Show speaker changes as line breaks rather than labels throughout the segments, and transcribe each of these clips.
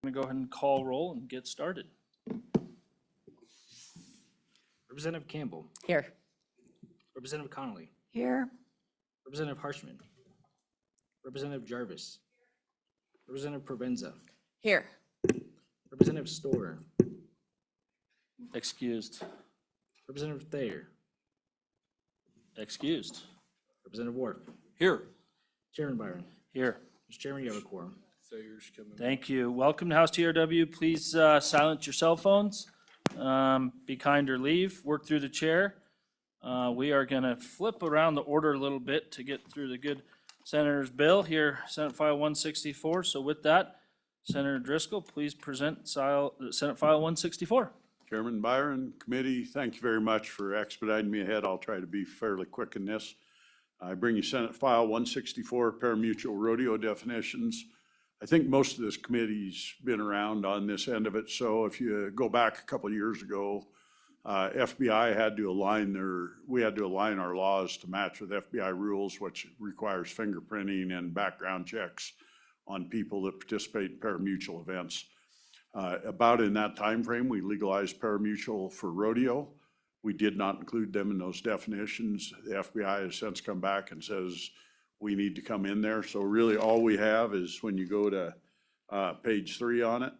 I'm going to go ahead and call roll and get started.
Representative Campbell,
Here.
Representative Connolly,
Here.
Representative Harshman, Representative Jarvis, Representative Provenza,
Here.
Representative Storer,
Excused.
Representative Thayer,
Excused.
Representative Wharf,
Here.
Chairman Byron.
Here.
Mr. Chairman, you have a quorum.
Thank you. Welcome to House TRW. Please silence your cell phones. Be kind or leave. Work through the chair. We are going to flip around the order a little bit to get through the good Senator's bill here, Senate File 164. So with that, Senator Driscoll, please present Senate File 164.
Chairman Byron, committee, thank you very much for expediting me ahead. I'll try to be fairly quick in this. I bring you Senate File 164, parimutuel rodeo definitions. I think most of this committee's been around on this end of it. So if you go back a couple of years ago, FBI had to we had to align our laws to match with FBI rules, which requires fingerprinting and background checks on people that participate in parimutuel events. About in that time frame, we legalized parimutuel for rodeo. We did not include them in those definitions. The FBI has since come back and says we need to come in there. So really all we have is when you go to page 3 on it,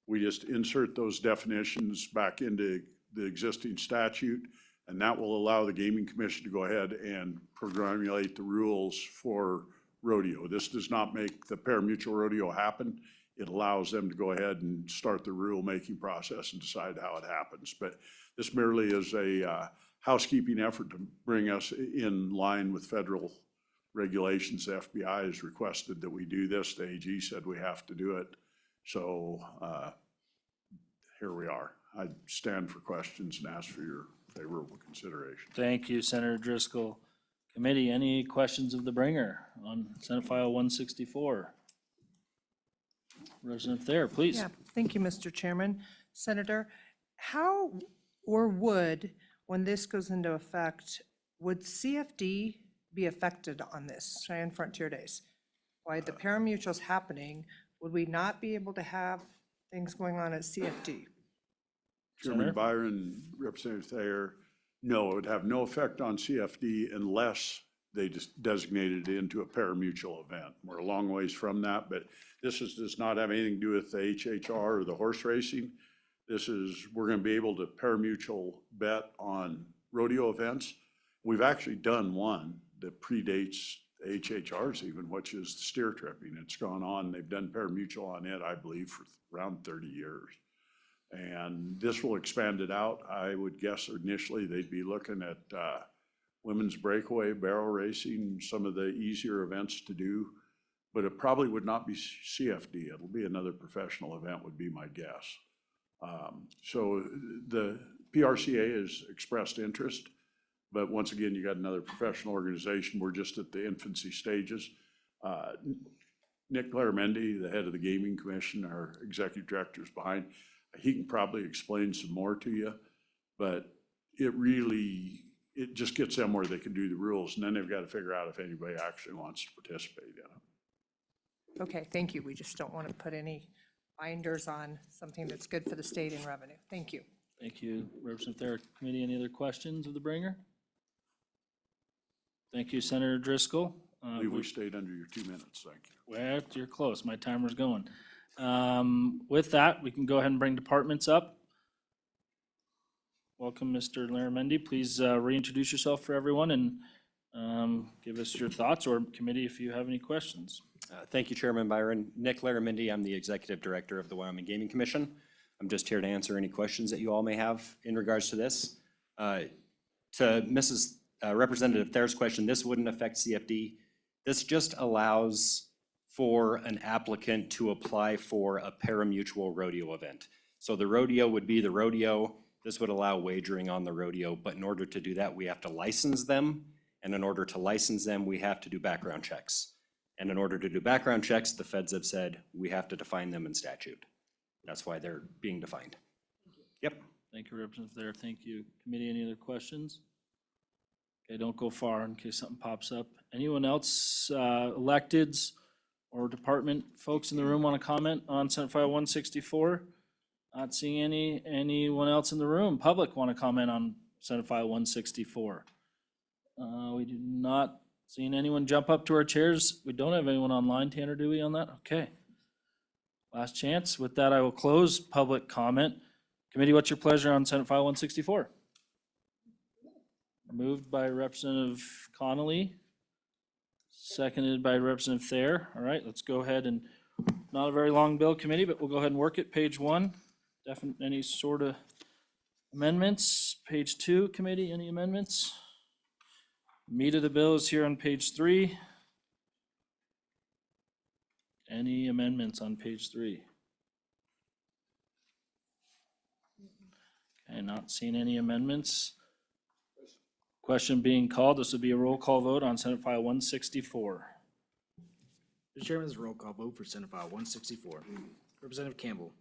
we just insert those definitions back into the existing statute, and that will allow the Gaming Commission to go ahead and programulate the rules for rodeo. This does not make the parimutuel rodeo happen. It allows them to go ahead and start the rule-making process and decide how it happens. But this merely is a housekeeping effort to bring us in line with federal regulations. The FBI has requested that we do this. The AG said we have to do it. So here we are. I stand for questions and ask for your favorable consideration.
Thank you, Senator Driscoll. Committee, any questions of the bringer on Senate File 164? Representative Thayer, please.
Yeah, thank you, Mr. Chairman. Senator, how or would, when this goes into effect, would CFD be affected on this, Cheyenne Frontier Days? Why the parimutuel's happening, would we not be able to have things going on at CFD?
Chairman
Senator?
Byron, Representative Thayer, no, it would have no effect on CFD unless they just designated it into a parimutuel event. We're a long ways from that, but this does not have anything to do with the HHR or the horse racing. We're gonna be able to parimutuel bet on rodeo events. We've actually done one that predates the HHRs even, which is the steer tripping. It's gone on, they've done parimutuel on it, I believe, for around 30 years. And this will expand it out. I would guess initially they'd be looking at women's breakaway, barrel racing, some of the easier events to do, but it probably would not be CFD. It'll be another professional event would be my guess. So the PRCA has expressed interest, but once again, you got another professional organization. We're just at the infancy stages. Nick Laramendi, the head of the Gaming Commission, our executive director, is behind. He can probably explain some more to you, but it just gets them where they can do the rules, and then they've got to figure out if anybody actually wants to participate in it.
Okay, thank you. We just don't want to put any binders on something that's good for the state in revenue. Thank you.
Thank you, Representative Thayer. Committee, any other questions of the bringer? Thank you, Senator Driscoll.
I believe we stayed under your 2 minutes, thank you.
Well, you're close. My timer's going. With that, we can go ahead and bring departments up. Welcome, Mr. Laramendi. Please reintroduce yourself for everyone and give us your thoughts, or committee if you have any questions.
Thank you, Chairman Byron. Nick Laramendi, I'm the Executive Director of the Wyoming Gaming Commission. I'm just here to answer any questions that you all may have in regards to this. To Mrs. Representative Thayer's question, this wouldn't affect CFD. This just allows for an applicant to apply for a parimutuel rodeo event. So the rodeo would be the rodeo. This would allow wagering on the rodeo, but in order to do that, we have to license them. And in order to license them, we have to do background checks. And in order to do background checks, the feds have said we have to define them in statute. That's why they're being defined. Yep.
Thank you, Representative Thayer. Thank you. Committee, any other questions? Okay, don't go far in case something pops up. Anyone else, electeds or department folks in the room want to comment on Senate File 164? Not seeing anyone else in the room. Public want to comment on Senate File 164? We do not seeing anyone jump up to our chairs. We don't have anyone online, Tanner, do we, on that? Okay. Last chance. With that, I will close public comment. Committee, what's your pleasure on Senate File 164? Moved by Representative Connolly, seconded by Representative Thayer. All right, let's go ahead and, not a very long bill, committee, but we'll go ahead and work it. Page 1, any sort of amendments? Page 2, committee, any amendments? Meat of the bill is here on page 3. Any amendments on page 3? Okay, not seeing any amendments. Question being called. This would be a roll call vote on Senate File 164.
Mr. Chairman, this is a roll call vote for Senate File 164. Representative Campbell.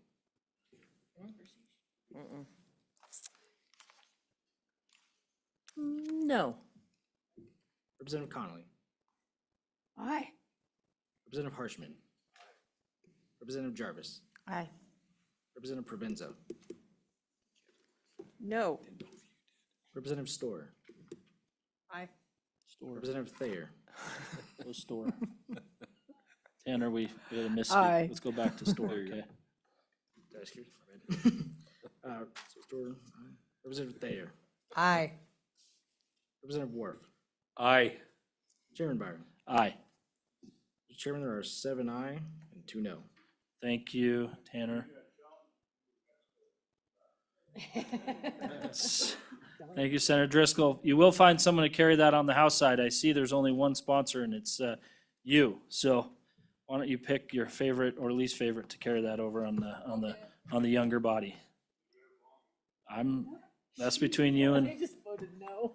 No.
Representative Connolly.
Aye.
Representative Harshman. Representative Jarvis.
Aye.
Representative Provenza.
No.
Representative Storr.
Aye.
Store,
Representative Thayer.
go store. Tanner, we had a misspeak.
Aye.
Let's go back to store, okay?
Did I skip? My bad. So Storr, aye. Representative Thayer.
Aye.
Representative Wharf.
Aye.
Chairman Byron.
Aye.
Mr. Chairman, there are 7 aye and 2 no.
Thank you, Tanner. Thank you, Senator Driscoll. You will find someone to carry that on the House side. I see there's only one sponsor, and it's you. So why don't you pick your favorite or least favorite to carry that over on the younger body? That's between you and.
just voted no.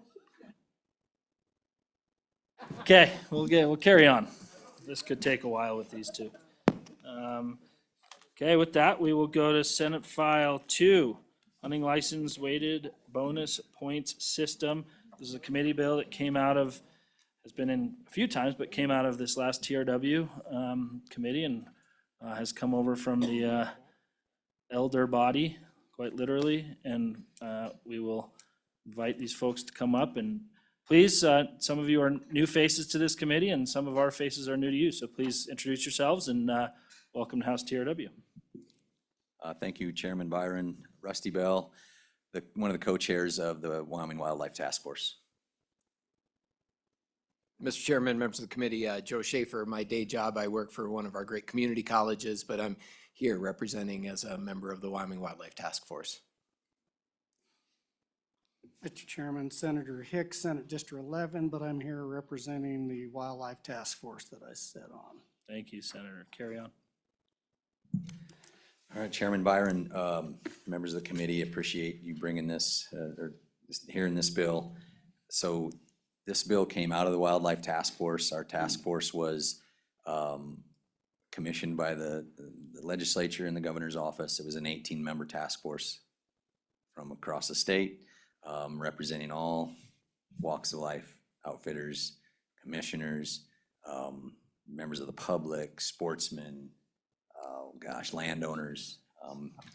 Okay, we'll carry on. This could take a while with these two. Okay, with that, we will go to Senate File 2, hunting license weighted bonus points system. This is a committee bill that came out of, has been in a few times, but came out of this last TRW committee and has come over from the elder body, quite literally. And we will invite these folks to come up and please, some of you are new faces to this committee and some of our faces are new to you. So please introduce yourselves and welcome to House TRW.
Thank you, Chairman Byron. Rusty Bell, one of the co-chairs of the Wyoming Wildlife Task Force.
Mr. Chairman, members of the committee, Joe Schaefer. My day job, I work for one of our great community colleges, but I'm here representing as a member of the Wyoming Wildlife Task Force.
Mr. Chairman, Senator Hicks, Senate District 11, but I'm here representing the Wildlife Task Force that I sit on.
Thank you, Senator. Carry on.
All right, Chairman Byron, members of the committee, appreciate you bringing this, or hearing this bill. So this bill came out of the Wildlife Task Force. Our task force was commissioned by the legislature and the governor's office. It was an 18-member task force from across the state, representing all walks of life, outfitters, commissioners, members of the public, sportsmen, landowners,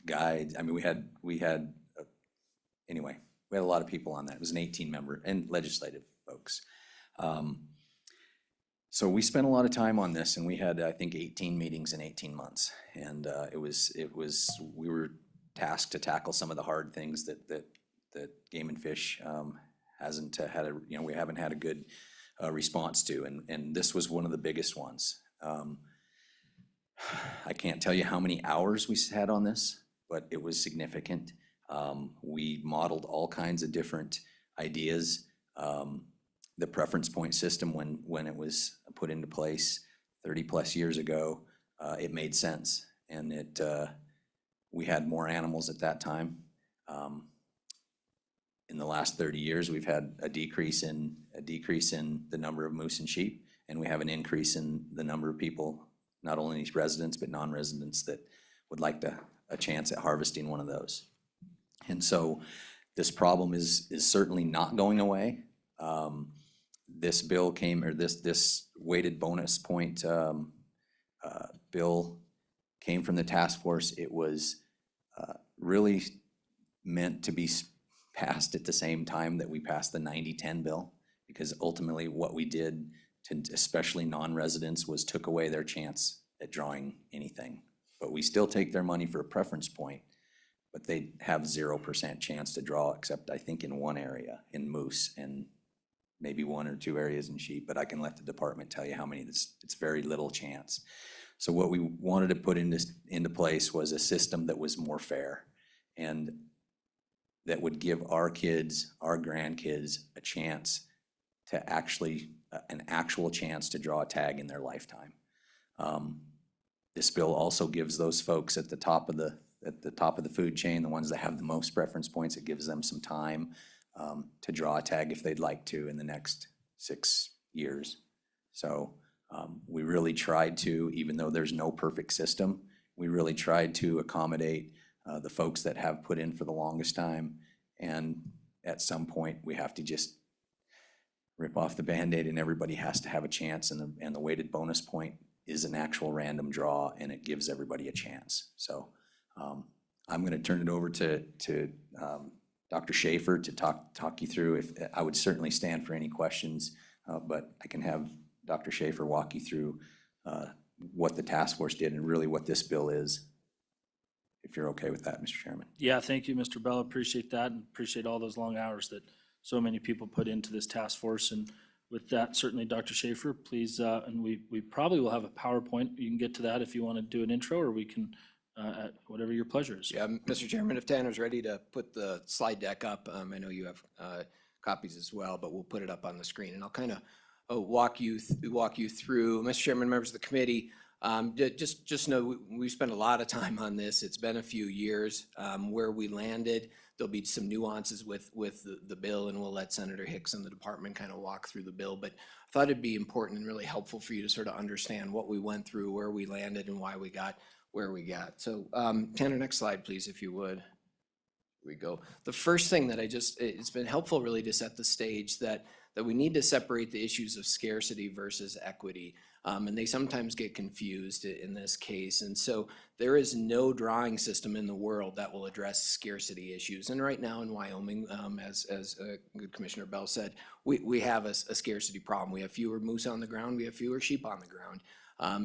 guides. I mean, we had a lot of people on that. It was an 18-member and legislative folks. So we spent a lot of time on this, and we had, I think, 18 meetings in 18 months. And we were tasked to tackle some of the hard things that Game and Fish hasn't had we haven't had a good response to, and this was one of the biggest ones. I can't tell you how many hours we had on this, but it was significant. We modeled all kinds of different ideas. The preference point system, when it was put into place 30 plus years ago, it made sense, and we had more animals at that time. In the last 30 years, we've had a decrease in the number of moose and sheep, and we have an increase in the number of people, not only residents but non-residents, that would like a chance at harvesting one of those. And so this problem is certainly not going away. This bill this weighted bonus point bill came from the task force. It was really meant to be passed at the same time that we passed the 90-10 bill, because ultimately what we did to especially non-residents was took away their chance at drawing anything. But we still take their money for a preference point, but they have 0% chance to draw, except I think in one area, in moose, and maybe 1 or 2 areas in sheep, but I can let the department tell you how many. It's very little chance. So what we wanted to put into place was a system that was more fair and that would give our kids, our grandkids, a chance to actually, an actual chance to draw a tag in their lifetime. This bill also gives those folks at the top of the food chain, the ones that have the most preference points, it gives them some time to draw a tag if they'd like to in the next 6 years. So we really tried to, even though there's no perfect system, we really tried to accommodate the folks that have put in for the longest time. And at some point, we have to just rip off the Band-Aid and everybody has to have a chance, and the weighted bonus point is an actual random draw, and it gives everybody a chance. So I'm gonna turn it over to Dr. Schaefer to talk you through. If I would certainly stand for any questions, but I can have Dr. Schaefer walk you through what the task force did and really what this bill is, if you're okay with that, Mr. Chairman.
Yeah, thank you, Mr. Bell. Appreciate that, and appreciate all those long hours that so many people put into this task force. And with that, certainly, Dr. Schaefer, please, and we probably will have a PowerPoint. You can get to that if you want to do an intro, or we can, whatever your pleasure is.
Yeah, Mr. Chairman, if Tanner's ready to put the slide deck up, I know you have copies as well, but we'll put it up on the screen, and I'll kind of walk you through. Mr. Chairman, members of the committee, just know we spent a lot of time on this. It's been a few years. Where we landed, there'll be some nuances with the bill, and we'll let Senator Hicks and the department kind of walk through the bill. But I thought it'd be important and really helpful for you to sort of understand what we went through, where we landed, and why we got where we got. So Tanner, next slide, please, if you would. Here we go. The first thing that it's been helpful really to set the stage that we need to separate the issues of scarcity versus equity. And they sometimes get confused in this case. And so there is no drawing system in the world that will address scarcity issues. And right now in Wyoming, as good Commissioner Bell said, we have a scarcity problem. We have fewer moose on the ground, we have fewer sheep on the ground.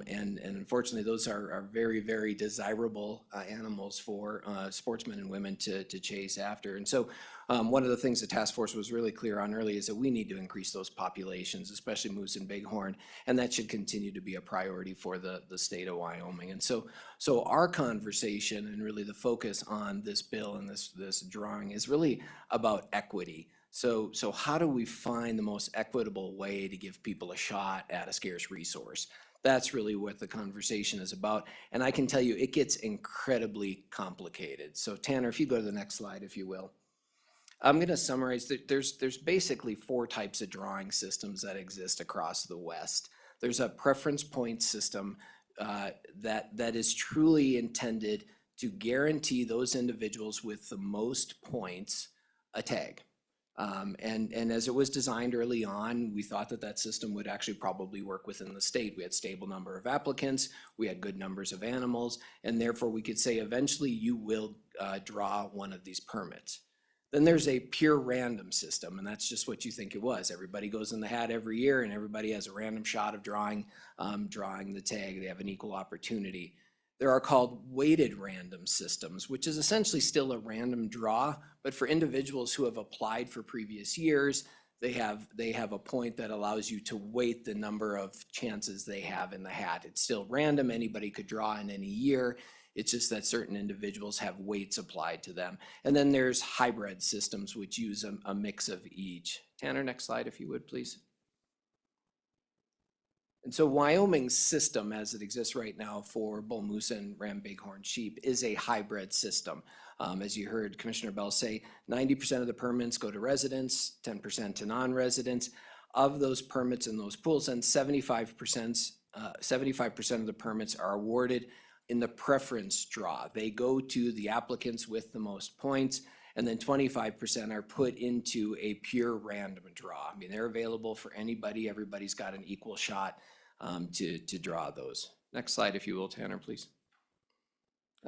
And unfortunately, those are very, very desirable animals for sportsmen and women to chase after. And so one of the things the task force was really clear on early is that we need to increase those populations, especially moose and bighorn, and that should continue to be a priority for the state of Wyoming. And so our conversation and really the focus on this bill and this drawing is really about equity. So how do we find the most equitable way to give people a shot at a scarce resource? That's really what the conversation is about. And I can tell you, it gets incredibly complicated. So Tanner, if you go to the next slide, if you will. I'm gonna summarize that there's basically 4 types of drawing systems that exist across the West. There's a preference point system that is truly intended to guarantee those individuals with the most points a tag. And as it was designed early on, we thought that system would actually probably work within the state. We had stable number of applicants, we had good numbers of animals, and therefore we could say eventually you will draw one of these permits. Then there's a pure random system, and that's just what you think it was. Everybody goes in the hat every year and everybody has a random shot of drawing the tag. They have an equal opportunity. There are called weighted random systems, which is essentially still a random draw, but for individuals who have applied for previous years, they have a point that allows you to weight the number of chances they have in the hat. It's still random, anybody could draw in any year. It's just that certain individuals have weights applied to them. And then there's hybrid systems, which use a mix of each. Tanner, next slide, if you would, please. And so Wyoming's system as it exists right now for bull moose and ram bighorn sheep is a hybrid system. As you heard Commissioner Bell say, 90% of the permits go to residents, 10% to non-residents. Of those permits in those pools, and 75% of the permits are awarded in the preference draw. They go to the applicants with the most points, and then 25% are put into a pure random draw. I mean, they're available for anybody. Everybody's got an equal shot to draw those. Next slide, if you will, Tanner, please.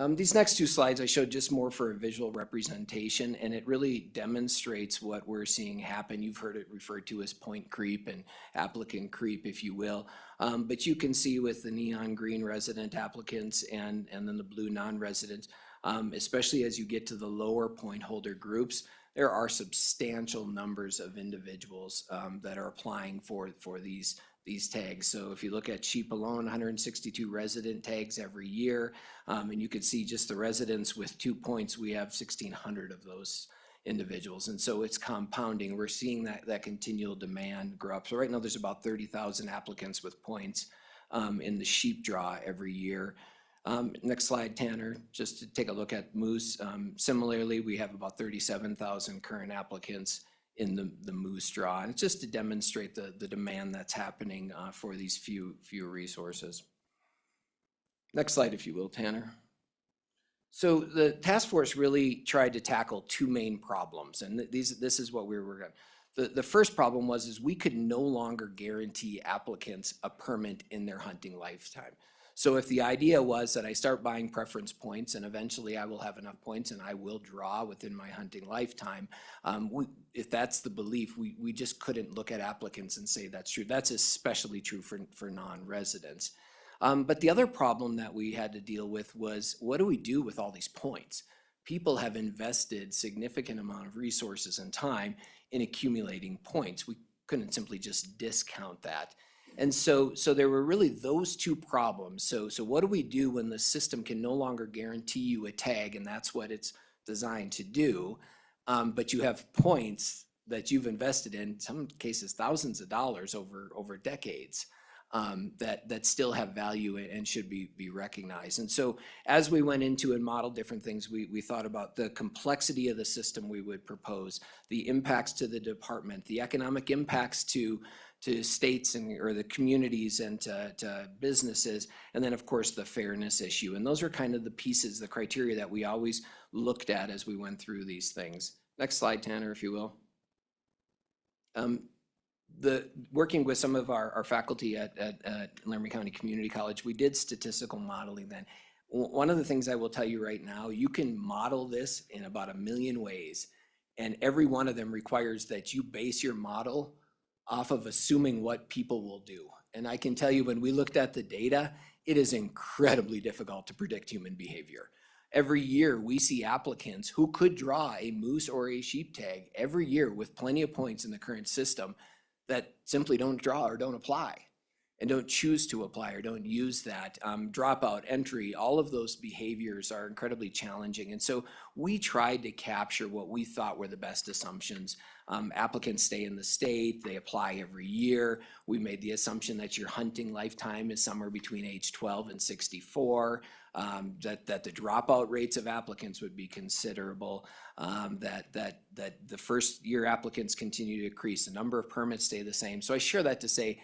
These next two slides I showed just more for a visual representation, and it really demonstrates what we're seeing happen. You've heard it referred to as point creep and applicant creep, if you will. But you can see with the neon green resident applicants and then the blue non-residents, especially as you get to the lower point holder groups, there are substantial numbers of individuals that are applying for these tags. So if you look at Sheep alone, 162 resident tags every year, and you can see just the residents with 2 points, we have 1,600 of those individuals. And so it's compounding. We're seeing that continual demand grow up. So right now there's about 30,000 applicants with points in the Sheep draw every year. Next slide, Tanner, just to take a look at Moose. Similarly, we have about 37,000 current applicants in the Moose draw. And it's just to demonstrate the demand that's happening for these few resources. Next slide, if you will, Tanner. So the task force really tried to tackle two main problems, and this is what we were going. The first problem is we could no longer guarantee applicants a permit in their hunting lifetime. So if the idea was that I start buying preference points and eventually I will have enough points and I will draw within my hunting lifetime, if that's the belief, we just couldn't look at applicants and say that's true. That's especially true for non-residents. But the other problem that we had to deal with was, what do we do with all these points? People have invested significant amount of resources and time in accumulating points. We couldn't simply just discount that. And so there were really those two problems. So what do we do when the system can no longer guarantee you a tag, and that's what it's designed to do, but you have points that you've invested in some cases thousands of dollars over decades, that still have value and should be recognized. And so as we went into and modeled different things, we thought about the complexity of the system we would propose, the impacts to the department, the economic impacts to states or the communities and to businesses, and then of course the fairness issue. And those are kind of the pieces, the criteria that we always looked at as we went through these things. Next slide, Tanner, if you will. Working with some of our faculty at Laramie County Community College, we did statistical modeling then. One of the things I will tell you right now, you can model this in about 1 million ways, and every one of them requires that you base your model off of assuming what people will do. And I can tell you, when we looked at the data, it is incredibly difficult to predict human behavior. Every year we see applicants who could draw a moose or a sheep tag every year with plenty of points in the current system that simply don't draw or don't apply and don't choose to apply or don't use that. Dropout, entry, all of those behaviors are incredibly challenging. And so we tried to capture what we thought were the best assumptions. Applicants stay in the state, they apply every year. We made the assumption that your hunting lifetime is somewhere between age 12 and 64, that the dropout rates of applicants would be considerable, that the first year applicants continue to decrease, the number of permits stay the same. So I share that to say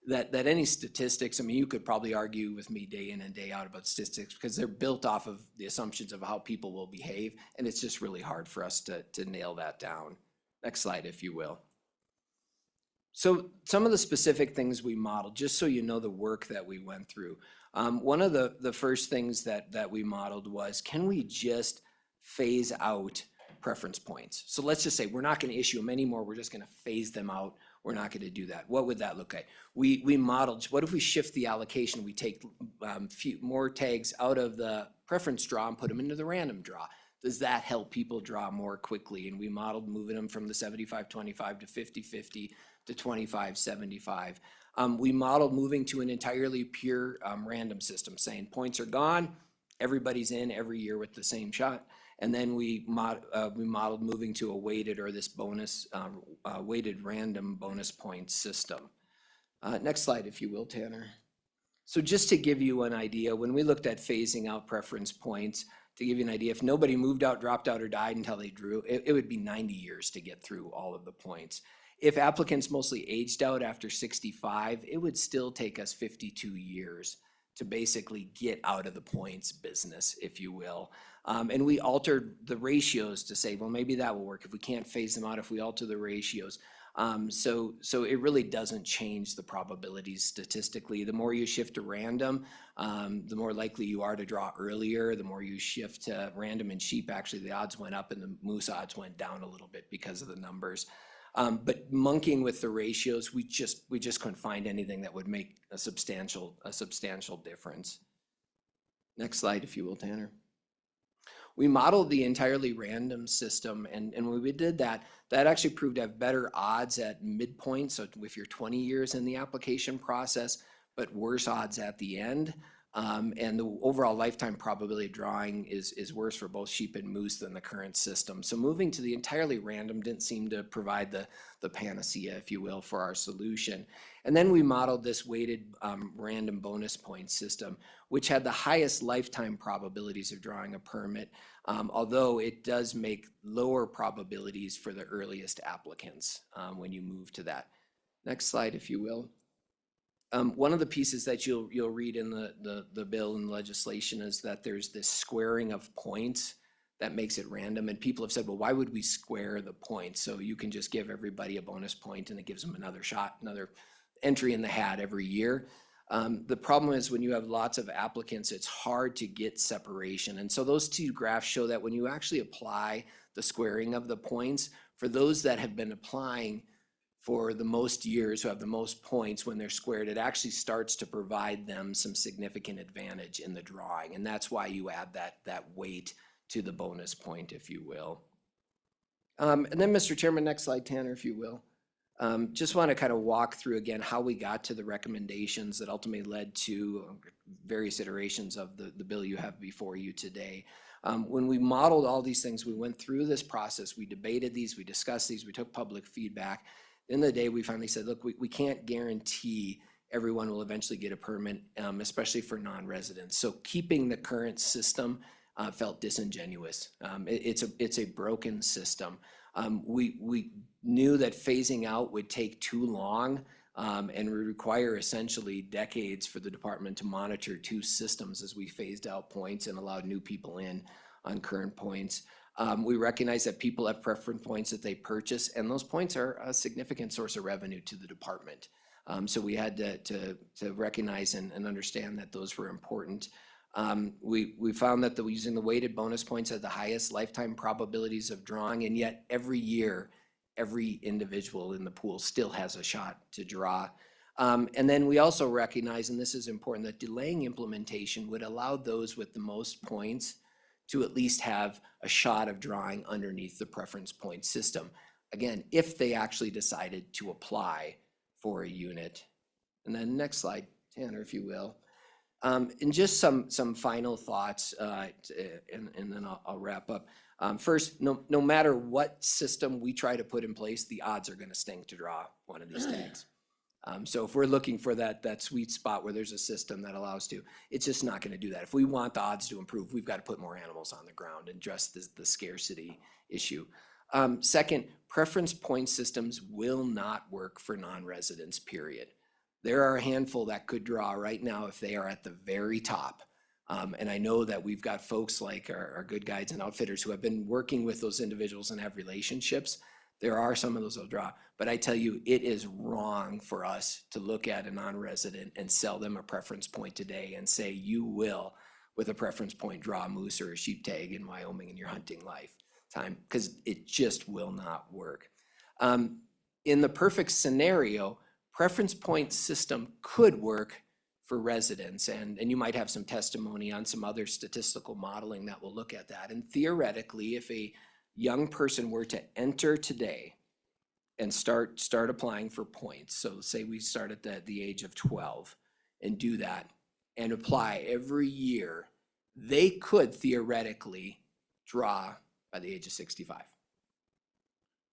that any statistics, I mean, you could probably argue with me day in and day out about statistics because they're built off of the assumptions of how people will behave, and it's just really hard for us to nail that down. Next slide, if you will. So some of the specific things we modeled, just so you know the work that we went through. One of the first things that we modeled was, can we just phase out preference points? So let's just say we're not going to issue them anymore. We're just going to phase them out. We're not going to do that. What would that look like? We modeled, what if we shift the allocation? We take more tags out of the preference draw and put them into the random draw. Does that help people draw more quickly? And we modeled moving them from the 75-25 to 50-50 to 25-75. We modeled moving to an entirely pure random system, saying points are gone, everybody's in every year with the same shot. And then we modeled moving to a weighted or this bonus, weighted random bonus point system. Next slide, if you will, Tanner. So just to give you an idea, when we looked at phasing out preference points, to give you an idea, if nobody moved out, dropped out, or died until they drew, it would be 90 years to get through all of the points. If applicants mostly aged out after 65, it would still take us 52 years to basically get out of the points business, if you will. And we altered the ratios to say, well, maybe that will work. If we can't phase them out, if we alter the ratios. So it really doesn't change the probabilities statistically. The more you shift to random, the more likely you are to draw earlier. The more you shift to random and sheep, actually the odds went up and the moose odds went down a little bit because of the numbers. But monkeying with the ratios, we just couldn't find anything that would make a substantial difference. Next slide, if you will, Tanner. We modeled the entirely random system, and when we did that, that actually proved to have better odds at midpoint, so if you're 20 years in the application process, but worse odds at the end. And the overall lifetime probability of drawing is worse for both sheep and moose than the current system. So moving to the entirely random didn't seem to provide the panacea, if you will, for our solution. And then we modeled this weighted random bonus point system, which had the highest lifetime probabilities of drawing a permit, although it does make lower probabilities for the earliest applicants when you move to that. Next slide, if you will. One of the pieces that you'll read in the bill and legislation is that there's this squaring of points that makes it random. And people have said, well, why would we square the points? So you can just give everybody a bonus point and it gives them another shot, another entry in the hat every year. The problem is when you have lots of applicants, it's hard to get separation. And so those two graphs show that when you actually apply the squaring of the points, for those that have been applying for the most years, who have the most points, when they're squared, it actually starts to provide them some significant advantage in the drawing. And that's why you add that weight to the bonus point, if you will. And then, Mr. Chairman, next slide, Tanner, if you will. Just want to kind of walk through again how we got to the recommendations that ultimately led to various iterations of the bill you have before you today. When we modeled all these things, we went through this process, we debated these, we discussed these, we took public feedback. In the day, we finally said, look, we can't guarantee everyone will eventually get a permit, especially for non-residents. So keeping the current system felt disingenuous. It's a broken system. We knew that phasing out would take too long and would require essentially decades for the department to monitor two systems as we phased out points and allowed new people in on current points. We recognize that people have preference points that they purchase, and those points are a significant source of revenue to the department. So we had to recognize and understand that those were important. We found that using the weighted bonus points had the highest lifetime probabilities of drawing, and yet every year, every individual in the pool still has a shot to draw. And then we also recognize, and this is important, that delaying implementation would allow those with the most points to at least have a shot of drawing underneath the preference point system. Again, if they actually decided to apply for a unit. And then next slide, Tanner, if you will. And just some final thoughts, and then I'll wrap up. First, no matter what system we try to put in place, the odds are gonna stink to draw one of these tags. So if we're looking for that sweet spot where there's a system that allows to, it's just not gonna do that. If we want the odds to improve, we've got to put more animals on the ground and address the scarcity issue. Second, preference point systems will not work for non-residents, period. There are a handful that could draw right now if they are at the very top. And I know that we've got folks like our good guides and outfitters who have been working with those individuals and have relationships. There are some of those that'll draw, but I tell you, it is wrong for us to look at a non-resident and sell them a preference point today and say, you will, with a preference point, draw a moose or a sheep tag in Wyoming in your hunting lifetime, because it just will not work. In the perfect scenario, preference point system could work for residents, and you might have some testimony on some other statistical modeling that will look at that. And theoretically, if a young person were to enter today and start applying for points, so say we start at the age of 12 and do that and apply every year, they could theoretically draw by the age of 65.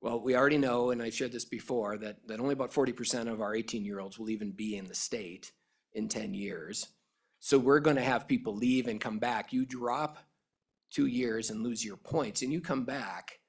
Well, we already know, and I've shared this before, that only about 40% of our 18-year-olds will even be in the state in 10 years. So we're gonna have people leave and come back. You drop 2 years and lose your points, and you come back,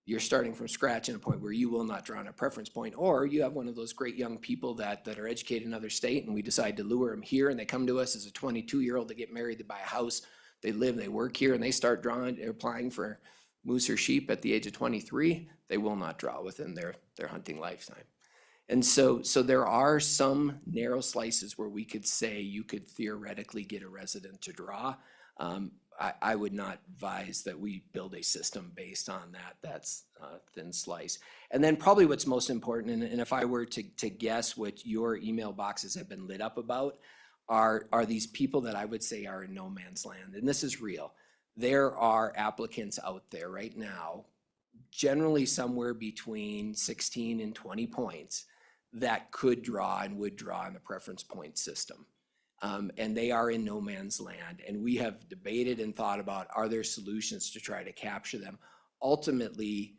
you're starting from scratch in a point where you will not draw on a preference point, or you have one of those great young people that are educated in another state, and we decide to lure them here, and they come to us as a 22-year-old, they get married, they buy a house, they live, they work here, and they start applying for moose or sheep at the age of 23, they will not draw within their hunting lifetime. And so there are some narrow slices where we could say you could theoretically get a resident to draw. I would not advise that we build a system based on that. That's a thin slice. And then probably what's most important, and if I were to guess what your email boxes have been lit up about, are these people that I would say are in no man's land. And this is real. There are applicants out there right now, generally somewhere between 16 and 20 points, that could draw and would draw in the preference point system. And they are in no man's land. And we have debated and thought about, are there solutions to try to capture them? Ultimately,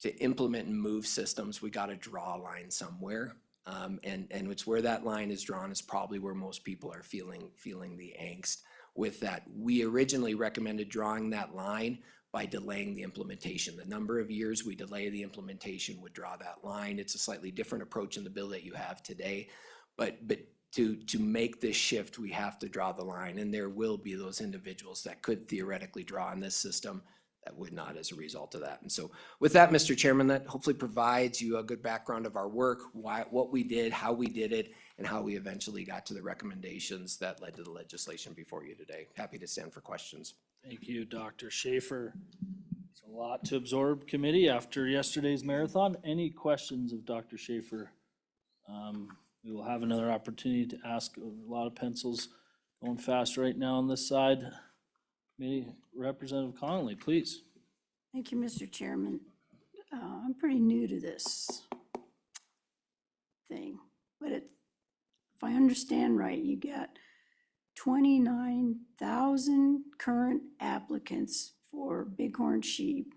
to implement and move systems, we got to draw a line somewhere. And it's where that line is drawn is probably where most people are feeling the angst with that. We originally recommended drawing that line by delaying the implementation. The number of years we delay the implementation would draw that line. It's a slightly different approach in the bill that you have today. But to make this shift, we have to draw the line, and there will be those individuals that could theoretically draw in this system that would not as a result of that. And so with that, Mr. Chairman, that hopefully provides you a good background of our work, what we did, how we did it, and how we eventually got to the recommendations that led to the legislation before you today. Happy to stand for questions.
Thank you, Dr. Schaefer. It's a lot to absorb, committee, after yesterday's marathon. Any questions of Dr. Schaefer? We will have another opportunity to ask. A lot of pencils going fast right now on this side. Committee Representative Connolly, please.
Thank you, Mr. Chairman. I'm pretty new to this thing, but if I understand right, you got 29,000 current applicants for bighorn sheep,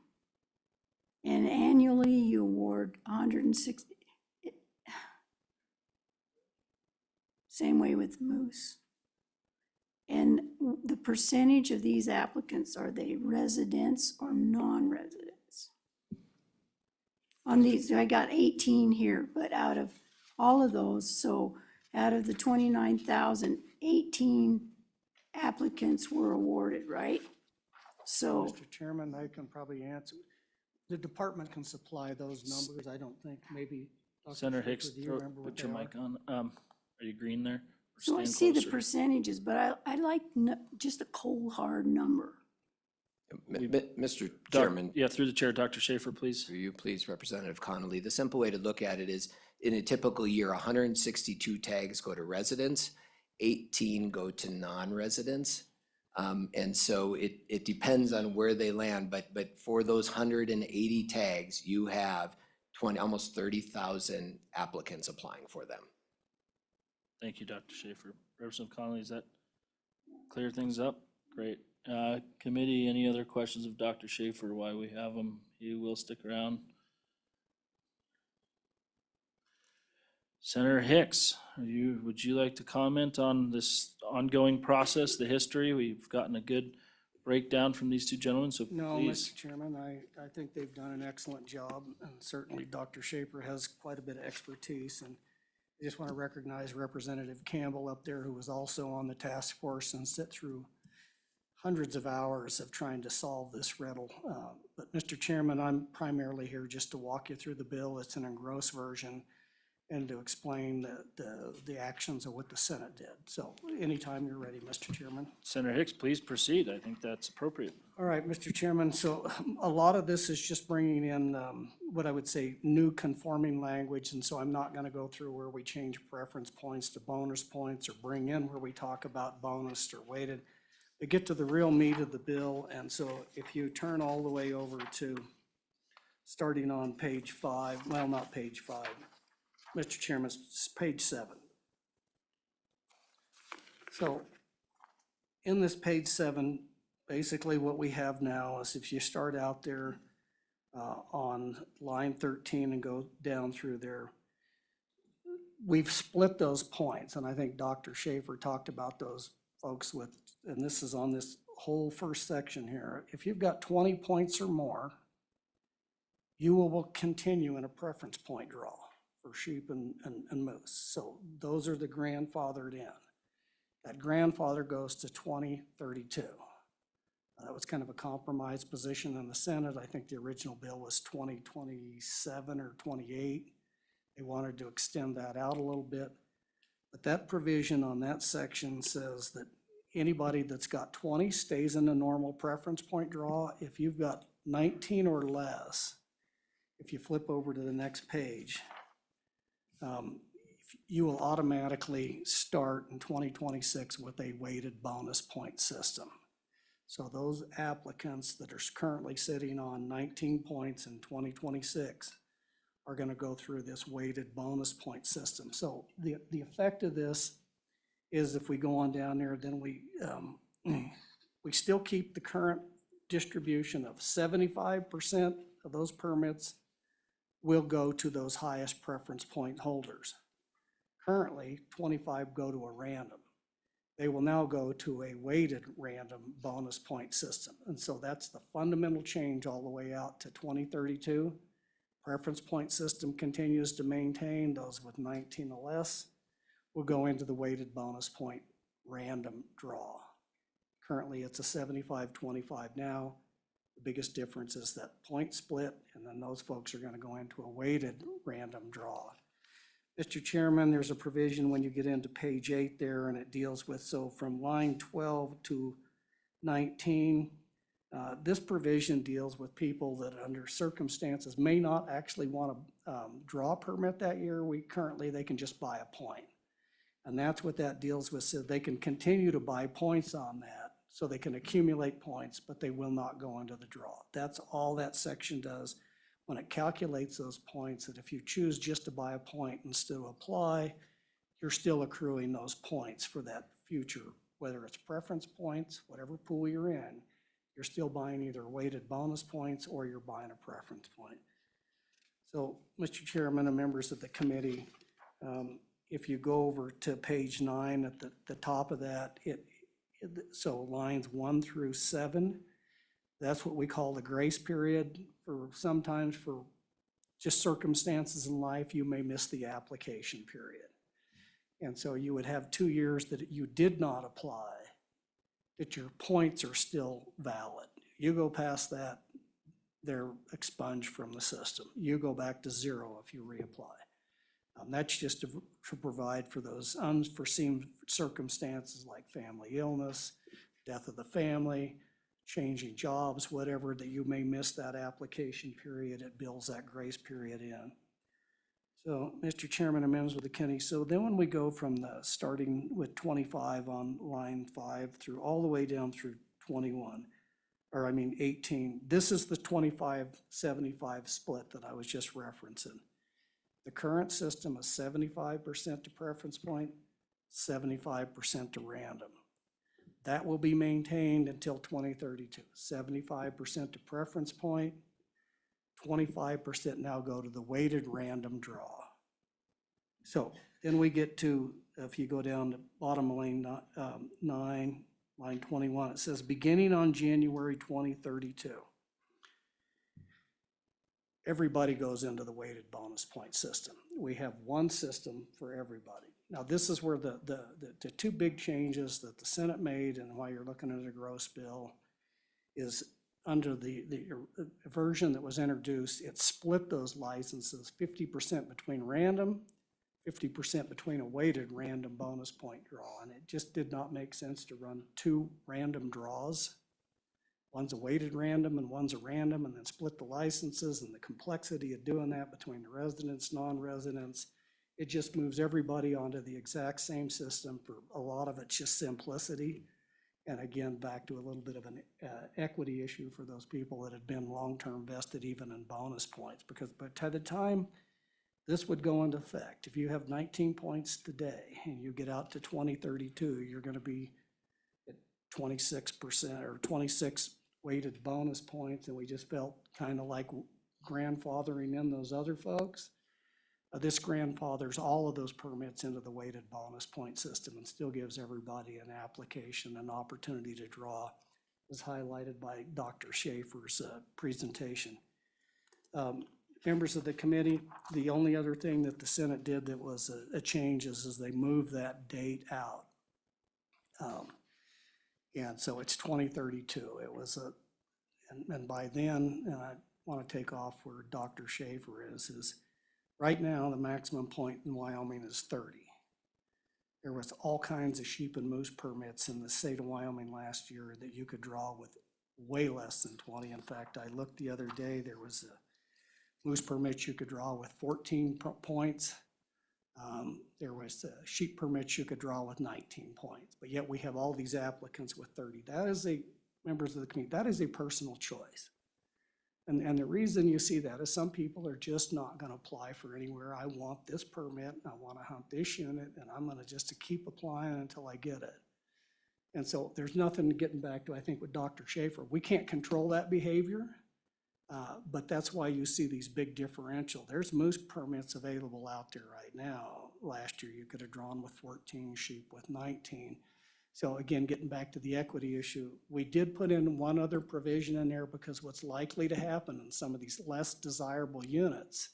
and annually you award 160. Same way with moose. And the percentage of these applicants, are they residents or non-residents? On these, I got 18 here, but out of all of those, so out of the 29,000, 18 applicants were awarded, right? So,
Mr. Chairman, I can probably answer. The department can supply those numbers. I don't think, maybe. Dr.
Senator
Schaefer,
Hicks,
do you remember what
put your
they are?
mic on. Are you green there? Or
so I
stand
see the
closer?
percentages, but I like just a cold, hard number.
Mr.
Doc-
Chairman,
Yeah, through the chair, Dr. Schaefer, please.
through you, please, Representative Connolly. The simple way to look at it is, in a typical year, 162 tags go to residents, 18 go to non-residents. And so it depends on where they land, but for those 180 tags, you have almost 30,000 applicants applying for them.
Thank you, Dr. Schaefer. Representative Connolly, does that clear things up? Great. Committee, any other questions of Dr. Schaefer while we have him? He will stick around. Senator Hicks, would you like to comment on this ongoing process, the history? We've gotten a good breakdown from these two gentlemen, so
No,
please.
Mr. Chairman, I think they've done an excellent job, and certainly Dr. Schaefer has quite a bit of expertise, and I just want to recognize Representative Campbell up there, who was also on the task force and sit through hundreds of hours of trying to solve this riddle. But Mr. Chairman, I'm primarily here just to walk you through the bill. It's an engrossed version, and to explain the actions of what the Senate did. So anytime you're ready, Mr. Chairman.
Senator Hicks, please proceed. I think that's appropriate.
All right, Mr. Chairman, so a lot of this is just bringing in what I would say new conforming language, and so I'm not going to go through where we change preference points to bonus points or bring in where we talk about bonus or weighted. We get to the real meat of the bill, and so if you turn all the way over to starting on page 5, well, not page 5, Mr. Chairman, it's page 7. So in this page 7, basically what we have now is if you start out there on line 13 and go down through there, we've split those points, and I think Dr. Schaefer talked about those folks with, and this is on this whole first section here. If you've got 20 points or more, you will continue in a preference point draw for sheep and moose. So those are the grandfathered in. That grandfather goes to 2032. That was kind of a compromise position in the Senate. I think the original bill was 2027 or 28. They wanted to extend that out a little bit. But that provision on that section says that anybody that's got 20 stays in the normal preference point draw. If you've got 19 or less, if you flip over to the next page, you will automatically start in 2026 with a weighted bonus point system. So those applicants that are currently sitting on 19 points in 2026 are going to go through this weighted bonus point system. So the effect of this is if we go on down there, then we still keep the current distribution of 75% of those permits will go to those highest preference point holders. Currently, 25 go to a random. They will now go to a weighted random bonus point system. And so that's the fundamental change all the way out to 2032. Preference point system continues to maintain. Those with 19 or less will go into the weighted bonus point random draw. Currently, it's a 75-25 now. The biggest difference is that point split, and then those folks are going to go into a weighted random draw. Mr. Chairman, there's a provision when you get into page 8 there, and it deals with, so from line 12 to 19, this provision deals with people that under circumstances may not actually want to draw a permit that year. Currently, they can just buy a point. And that's what that deals with, so they can continue to buy points on that, so they can accumulate points, but they will not go into the draw. That's all that section does. When it calculates those points, that if you choose just to buy a point instead of apply, you're still accruing those points for that future, whether it's preference points, whatever pool you're in, you're still buying either weighted bonus points or you're buying a preference point. So, Mr. Chairman and members of the committee, if you go over to page 9 at the top of that, so lines 1 through 7, that's what we call the grace period. For sometimes for just circumstances in life, you may miss the application period. And so you would have 2 years that you did not apply, that your points are still valid. You go past that, they're expunged from the system. You go back to 0 if you reapply. That's just to provide for those unforeseen circumstances like family illness, death of the family, changing jobs, whatever, that you may miss that application period. It builds that grace period in. So, Mr. Chairman and members of the committee, so then when we go from the starting with 25 on line 5 through all the way down through 18, this is the 25-75 split that I was just referencing. The current system is 75% to preference point, 75% to random. That will be maintained until 2032. 75% to preference point, 25% now go to the weighted random draw. So then we get to, if you go down to bottom line 9, line 21, it says beginning on January 2032. Everybody goes into the weighted bonus point system. We have one system for everybody. Now, this is where the 2 big changes that the Senate made and why you're looking at a gross bill is under the version that was introduced, it split those licenses 50% between random, 50% between a weighted random bonus point draw. And it just did not make sense to run 2 random draws. One's a weighted random and one's a random, and then split the licenses, and the complexity of doing that between the residents, non-residents. It just moves everybody onto the exact same system. For a lot of it's just simplicity. And again, back to a little bit of an equity issue for those people that had been long-term vested even in bonus points. Because by the time this would go into effect, if you have 19 points today and you get out to 2032, you're going to be at 26% or 26 weighted bonus points. And we just felt kind of like grandfathering in those other folks. This grandfathers all of those permits into the weighted bonus point system and still gives everybody an application, an opportunity to draw, as highlighted by Dr. Schaefer's presentation. Members of the committee, the only other thing that the Senate did that was a change is they moved that date out. And so it's 2032. It was and by then, and I want to take off where Dr. Schaefer is right now, the maximum point in Wyoming is 30. There was all kinds of sheep and moose permits in the state of Wyoming last year that you could draw with way less than 20. In fact, I looked the other day, there was a moose permit you could draw with 14 points. There was sheep permits you could draw with 19 points, but yet we have all these applicants with 30. That is members of the community, that is a personal choice. And the reason you see that is some people are just not gonna apply for anywhere. I want this permit, I wanna hunt this unit, and I'm gonna just to keep applying until I get it. And so there's nothing getting back to, I think, with Dr. Schaefer. We can't control that behavior, but that's why you see these big differential. There's moose permits available out there right now. Last year, you could have drawn with 14, sheep with 19. So again, getting back to the equity issue, we did put in one other provision in there because what's likely to happen in some of these less desirable units,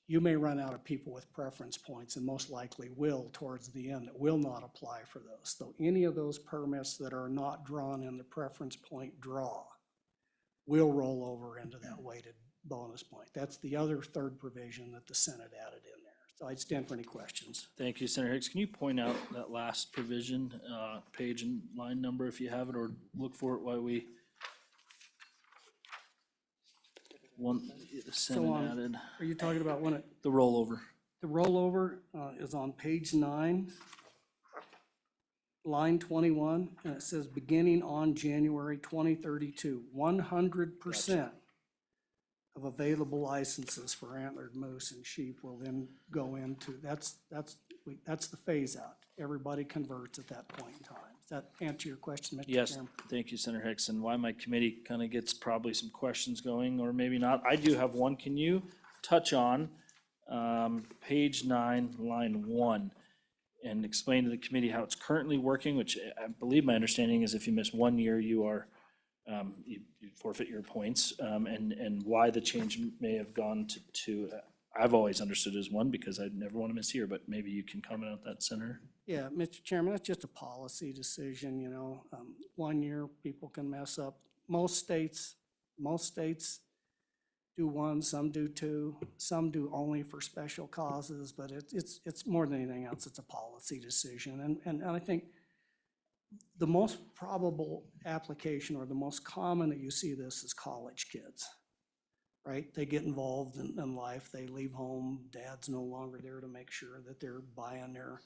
you may run out of people with preference points and most likely will towards the end that will not apply for those. So any of those permits that are not drawn in the preference point draw will roll over into that weighted bonus point. That's the other third provision that the Senate added in there. So I'd stand for any questions.
Thank you, Senator Hicks. Can you point out that last provision, page and line number if you have it, or look for it while we the Senate
on-
added,
Are you talking about when
the rollover.
the rollover is on page 9, line 21, and it says beginning on January 2032, 100% of available licenses for antlered moose and sheep will then go into, that's the phase out. Everybody converts at that point in time. Does that answer your question, Mr.
Yes,
Chairman?
thank you, Senator Hicks, and why my committee kind of gets probably some questions going, or maybe not. I do have one. Can you touch on page 9, line 1, and explain to the committee how it's currently working, which I believe my understanding is if you miss 1 year, you are, you forfeit your points, and why the change may have gone to I've always understood as 1 because I never want to miss a year, but maybe you can comment on that, Senator.
Yeah, Mr. Chairman, that's just a policy decision, you know. 1 year, people can mess up. Most states do 1, some do 2, some do only for special causes, but it's more than anything else, it's a policy decision. And I think the most probable application or the most common that you see this is college kids, right? They get involved in life, they leave home, dad's no longer there to make sure that they're buying their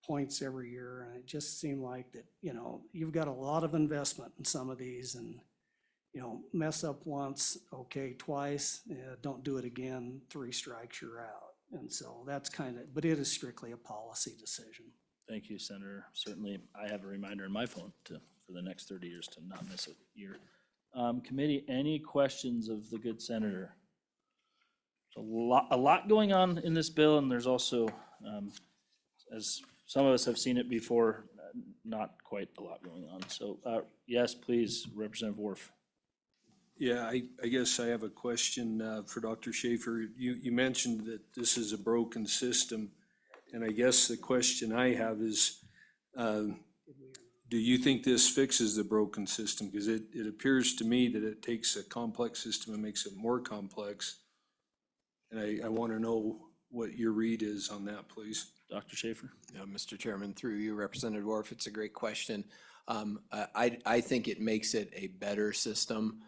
points every year. And it just seemed like that, you know, you've got a lot of investment in some of these and, you know, mess up once, okay, twice, don't do it again, 3 strikes, you're out. And so that's kind of, but it is strictly a policy decision.
Thank you, Senator. Certainly, I have a reminder in my phone for the next 30 years to not miss a year. Committee, any questions of the good senator? A lot going on in this bill, and there's also, as some of us have seen it before, not quite a lot going on. So, yes, please, Representative Worf.
Yeah, I guess I have a question for Dr. Schaefer. You mentioned that this is a broken system, and I guess the question I have is, do you think this fixes the broken system? Because it appears to me that it takes a complex system and makes it more complex. And I want to know what your read is on that, please.
Dr. Schaefer?
Mr. Chairman, through you, Representative Worf, it's a great question. I think it makes it a better system,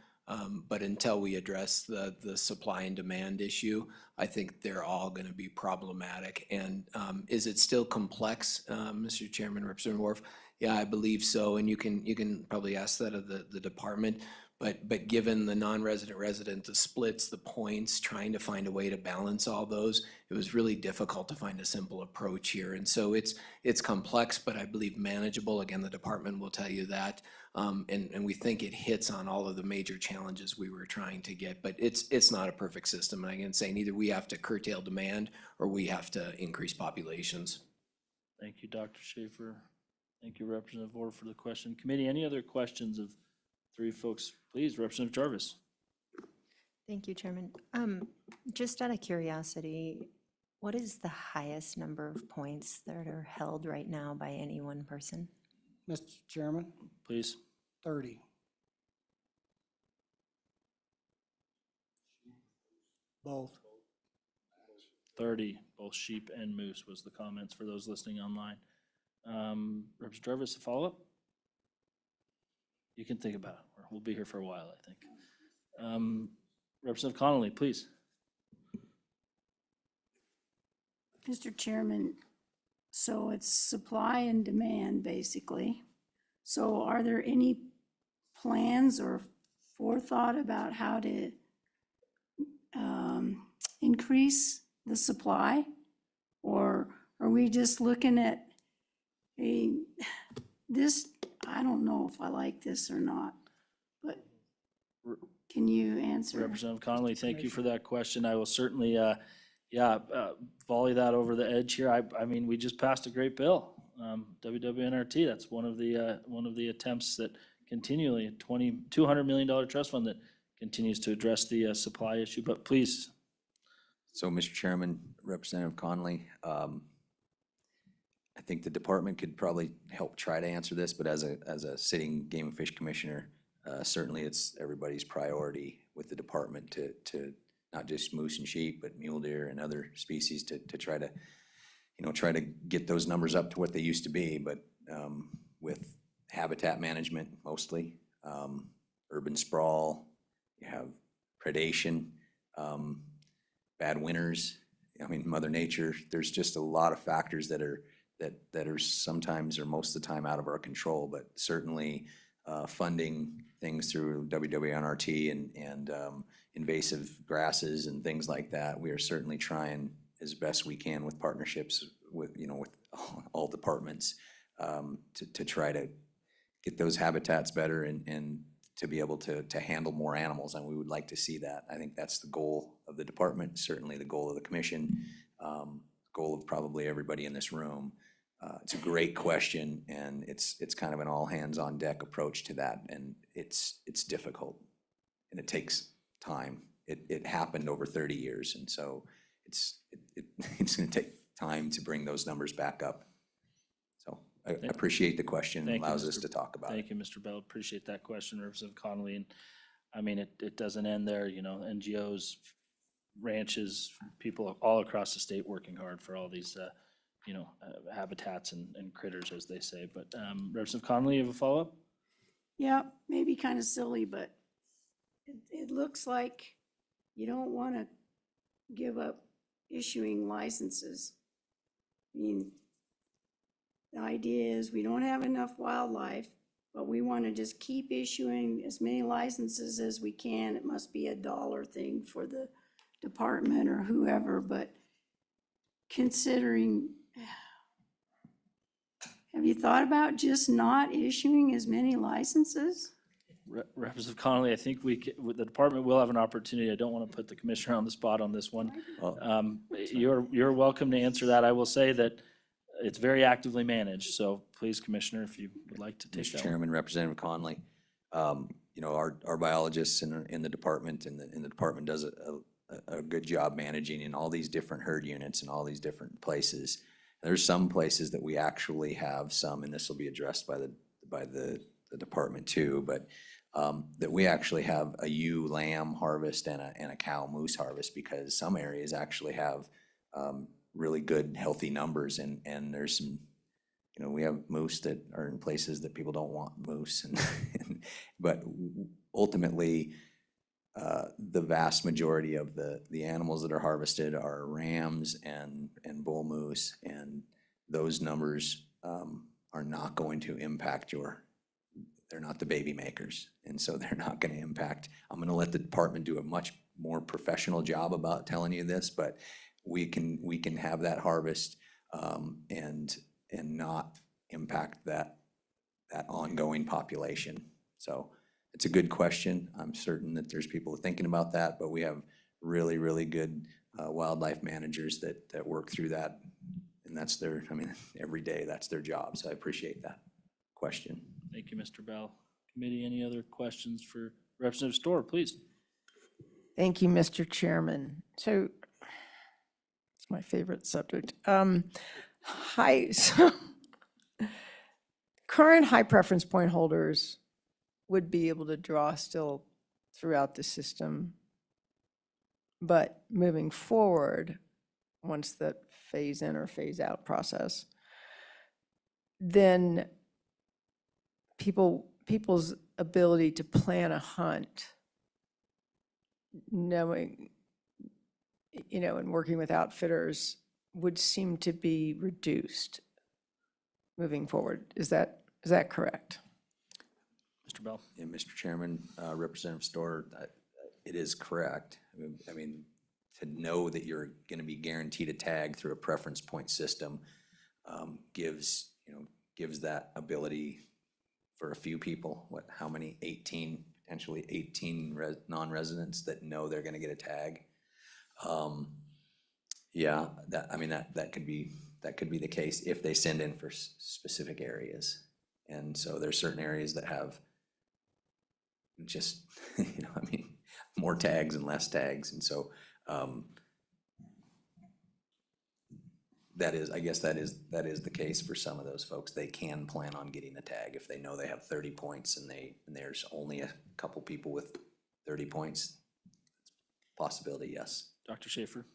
but until we address the supply and demand issue, I think they're all going to be problematic. And is it still complex, Mr. Chairman, Representative Worf? Yeah, I believe so, and you can probably ask that of the department. But given the non-resident, resident, the splits, the points, trying to find a way to balance all those, it was really difficult to find a simple approach here. And so it's complex, but I believe manageable. Again, the department will tell you that. And we think it hits on all of the major challenges we were trying to get. But it's not a perfect system. And I can say neither we have to curtail demand or we have to increase populations.
Thank you, Dr. Schaefer. Thank you, Representative Orr, for the question. Committee, any other questions of 3 folks? Please, Representative Jarvis.
Thank you, Chairman. Just out of curiosity, what is the highest number of points that are held right now by any one person?
Mr. Chairman,
Please.
30. Both.
30, both sheep and moose was the comments for those listening online. Representative Jarvis, a follow-up? You can think about it. We'll be here for a while, I think. Representative Connolly, please.
Mr. Chairman, so it's supply and demand, basically. So are there any plans or forethought about how to increase the supply? Or are we just looking at, this, I don't know if I like this or not, but can you answer?
Representative Connolly, thank you for that question. I will certainly, volley that over the edge here. I mean, we just passed a great bill. WWNRT, that's one of the attempts that continually, $200 million trust fund that continues to address the supply issue, but please.
So, Mr. Chairman, Representative Conley, I think the department could probably help try to answer this, but as a sitting Game and Fish Commissioner, certainly it's everybody's priority with the department to not just moose and sheep, but mule deer and other species to try to, try to get those numbers up to what they used to be. But with habitat management mostly, urban sprawl, you have predation, bad winters. I mean, Mother Nature, there's just a lot of factors that are sometimes or most of the time out of our control, but certainly funding things through WWNRT and invasive grasses and things like that. We are certainly trying as best we can with partnerships with, with all departments to try to get those habitats better and to be able to handle more animals, and we would like to see that. I think that's the goal of the department, certainly the goal of the commission, goal of probably everybody in this room. It's a great question, and it's kind of an all hands on deck approach to that, and it's difficult, and it takes time. It happened over 30 years, and so it's going to take time to bring those numbers back up. So I appreciate the question. It
Thank you,
allows us
Mr.
to talk about it.
Thank you, Mr. Bell. Appreciate that question, Representative Connolly. And I mean, it doesn't end there, NGOs, ranches, people all across the state working hard for all these, habitats and critters, as they say. But Representative Connolly, you have a follow-up?
Yeah, maybe kind of silly, but it looks like you don't want to give up issuing licenses. I mean, the idea is we don't have enough wildlife, but we want to just keep issuing as many licenses as we can. It must be a dollar thing for the department or whoever, but considering, have you thought about just not issuing as many licenses?
Representative Connolly, I think the department will have an opportunity. I don't want to put the commissioner on the spot on this one. You're welcome to answer that. I will say that it's very actively managed, so please, Commissioner, if you would like to take
Mr.
that one.
Chairman, Representative Conley, our biologists in the department and the department does a good job managing in all these different herd units and all these different places. There's some places that we actually have some, and this will be addressed by the department too, but that we actually have a ewe lamb harvest and a cow moose harvest, because some areas actually have really good healthy numbers, and there's some, we have moose that are in places that people don't want moose, but ultimately the vast majority of the animals that are harvested are rams and bull moose, and those numbers are not going to impact they're not the baby makers, and so they're not going to impact. I'm going to let the department do a much more professional job about telling you this, but we can have that harvest and not impact that ongoing population. So it's a good question. I'm certain that there's people thinking about that, but we have really, really good wildlife managers that work through that, and that's every day that's their job. So I appreciate that question.
Thank you, Mr. Bell. Committee, any other questions for Representative Storr, please?
Thank you, Mr. Chairman. So it's my favorite subject. Hi, so current high preference point holders would be able to draw still throughout the system. But moving forward, once the phase in or phase out process, then people's ability to plan a hunt, knowing, and working with outfitters would seem to be reduced moving forward. Is that correct?
Mr. Bell?
Yeah, Mr. Chairman, Representative Storer, it is correct. I mean, to know that you're going to be guaranteed a tag through a preference point system gives that ability for a few people. How many? 18, potentially 18 non-residents that know they're going to get a tag. Yeah, that could be the case if they send in for specific areas. And so there's certain areas that have just, more tags and less tags. And so I guess that is the case for some of those folks. They can plan on getting a tag if they know they have 30 points and there's only a couple people with 30 points. Possibility, yes.
Dr. Schaefer?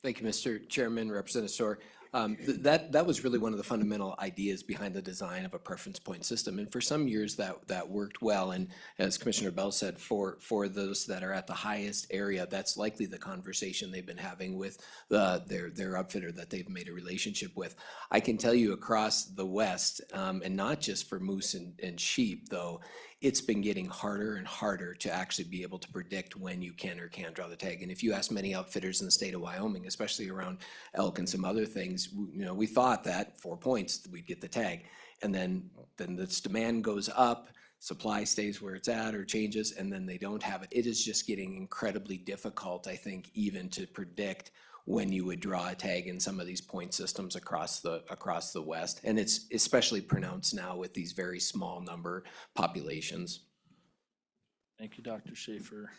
Thank you, Mr. Chairman, Representative Storer. That was really one of the fundamental ideas behind the design of a preference point system. And for some years that worked well. And as Commissioner Bell said, for those that are at the highest area, that's likely the conversation they've been having with their outfitter that they've made a relationship with. I can tell you across the West, and not just for moose and sheep, though, it's been getting harder and harder to actually be able to predict when you can or can't draw the tag. And if you ask many outfitters in the state of Wyoming, especially around elk and some other things, we thought that 4 points, we'd get the tag. And then this demand goes up, supply stays where it's at or changes, and then they don't have it. It is just getting incredibly difficult, I think, even to predict when you would draw a tag in some of these point systems across the West. And it's especially pronounced now with these very small number populations.
Thank you, Dr. Schaefer.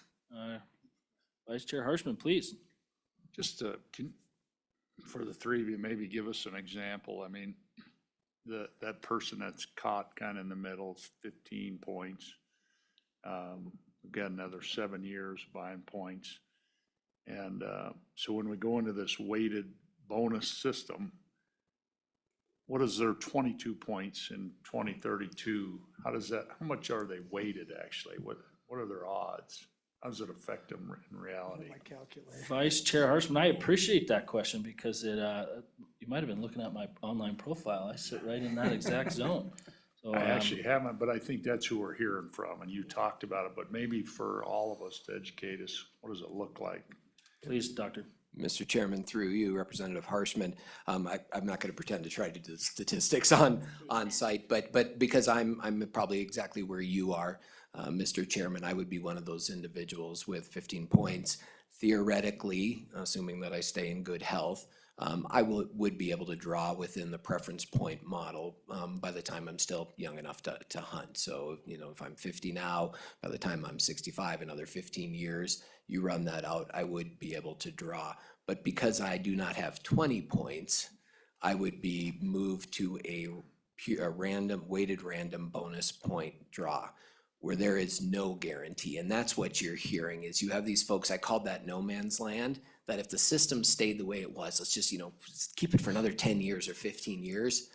Vice Chair Harshman, please.
Just for the three of you, maybe give us an example. I mean, that person that's caught kind of in the middle is 15 points. We've got another 7 years buying points. And so when we go into this weighted bonus system, what is their 22 points in 2032? How much are they weighted actually? What are their odds? How does it affect them in reality?
My calculator.
Vice Chair Harshman, I appreciate that question because you might have been looking at my online profile. I sit right in that exact zone. So,
I actually haven't, but I think that's who we're hearing from, and you talked about it, but maybe for all of us to educate us, what does it look like?
please, Doctor.
Mr. Chairman, through you, Representative Harshman, I'm not going to pretend to try to do the statistics on site, but because I'm probably exactly where you are, Mr. Chairman, I would be one of those individuals with 15 points. Theoretically, assuming that I stay in good health, I would be able to draw within the preference point model by the time I'm still young enough to hunt. So, if I'm 50 now, by the time I'm 65, another 15 years, you run that out, I would be able to draw. But because I do not have 20 points, I would be moved to a weighted random bonus point draw, where there is no guarantee. And that's what you're hearing is you have these folks, I called that no man's land, that if the system stayed the way it was, let's just, keep it for another 10 years or 15 years,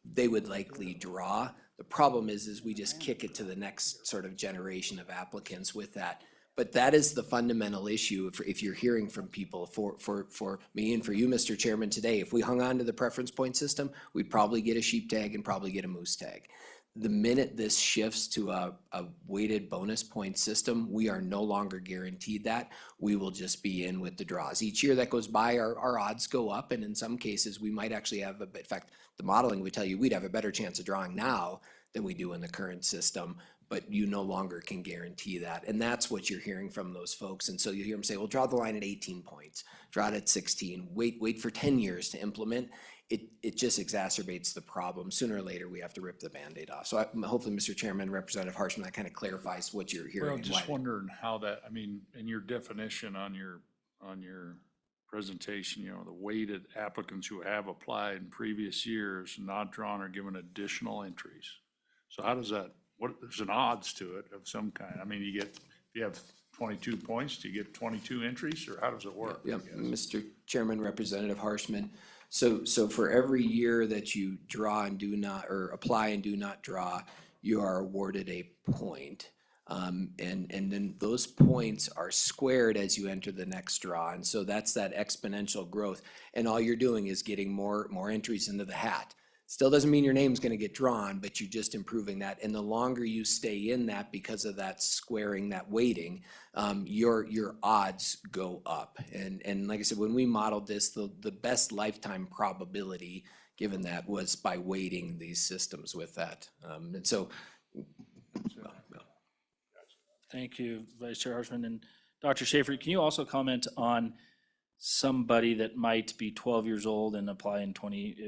they would likely draw. The problem is we just kick it to the next sort of generation of applicants with that. But that is the fundamental issue if you're hearing from people for me and for you, Mr. Chairman, today. If we hung on to the preference point system, we'd probably get a sheep tag and probably get a moose tag. The minute this shifts to a weighted bonus point system, we are no longer guaranteed that. We will just be in with the draws. Each year that goes by, our odds go up, and in some cases, we might actually have in fact, the modeling would tell you we'd have a better chance of drawing now than we do in the current system, but you no longer can guarantee that. And that's what you're hearing from those folks. And so you hear them say, well, draw the line at 18 points, draw it at 16, wait for 10 years to implement. It just exacerbates the problem. Sooner or later, we have to rip the Band-Aid off. So hopefully, Mr. Chairman, Representative Harshman, that kind of clarifies what you're hearing.
Well,
and
just
why.
wondering how that, I mean, in your definition on your
presentation, the weighted applicants who have applied in previous years, not drawn, are given additional entries. So how does that, there's an odds to it of some kind. I mean, if you have 22 points, do you get 22 entries, or how does it work?
Yeah, Mr. Chairman, Representative Harshman. So for every year that you draw and do not, or apply and do not draw, you are awarded a point. And then those points are squared as you enter the next draw. And so that's that exponential growth. And all you're doing is getting more entries into the hat. Still doesn't mean your name's gonna get drawn, but you're just improving that. And the longer you stay in that because of that squaring, that weighting, your odds go up. And like I said, when we modeled this, the best lifetime probability given that was by weighting these systems with that. And so,
Thank you, Vice Chair Harshman. And Dr. Schaefer, can you also comment on somebody that might be 12 years old and apply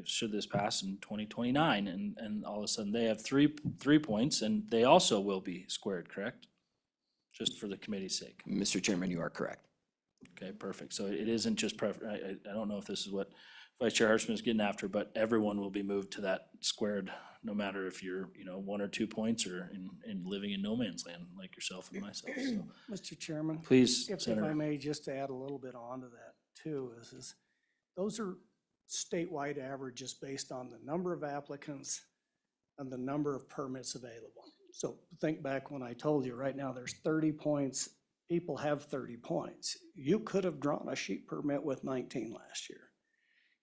should this pass in 2029, and all of a sudden they have three points and they also will be squared, correct? Just for the committee's sake.
Mr. Chairman, you are correct.
Okay, perfect. So it isn't just I don't know if this is what Vice Chair Harshman is getting after, but everyone will be moved to that squared, no matter if you're, 1 or 2 points or in living in no man's land like yourself and myself. So
Mr. Chairman?
please,
If I
Senator.
may just add a little bit onto that too, is those are statewide averages based on the number of applicants and the number of permits available. So think back when I told you, right now there's 30 points, people have 30 points. You could have drawn a sheep permit with 19 last year.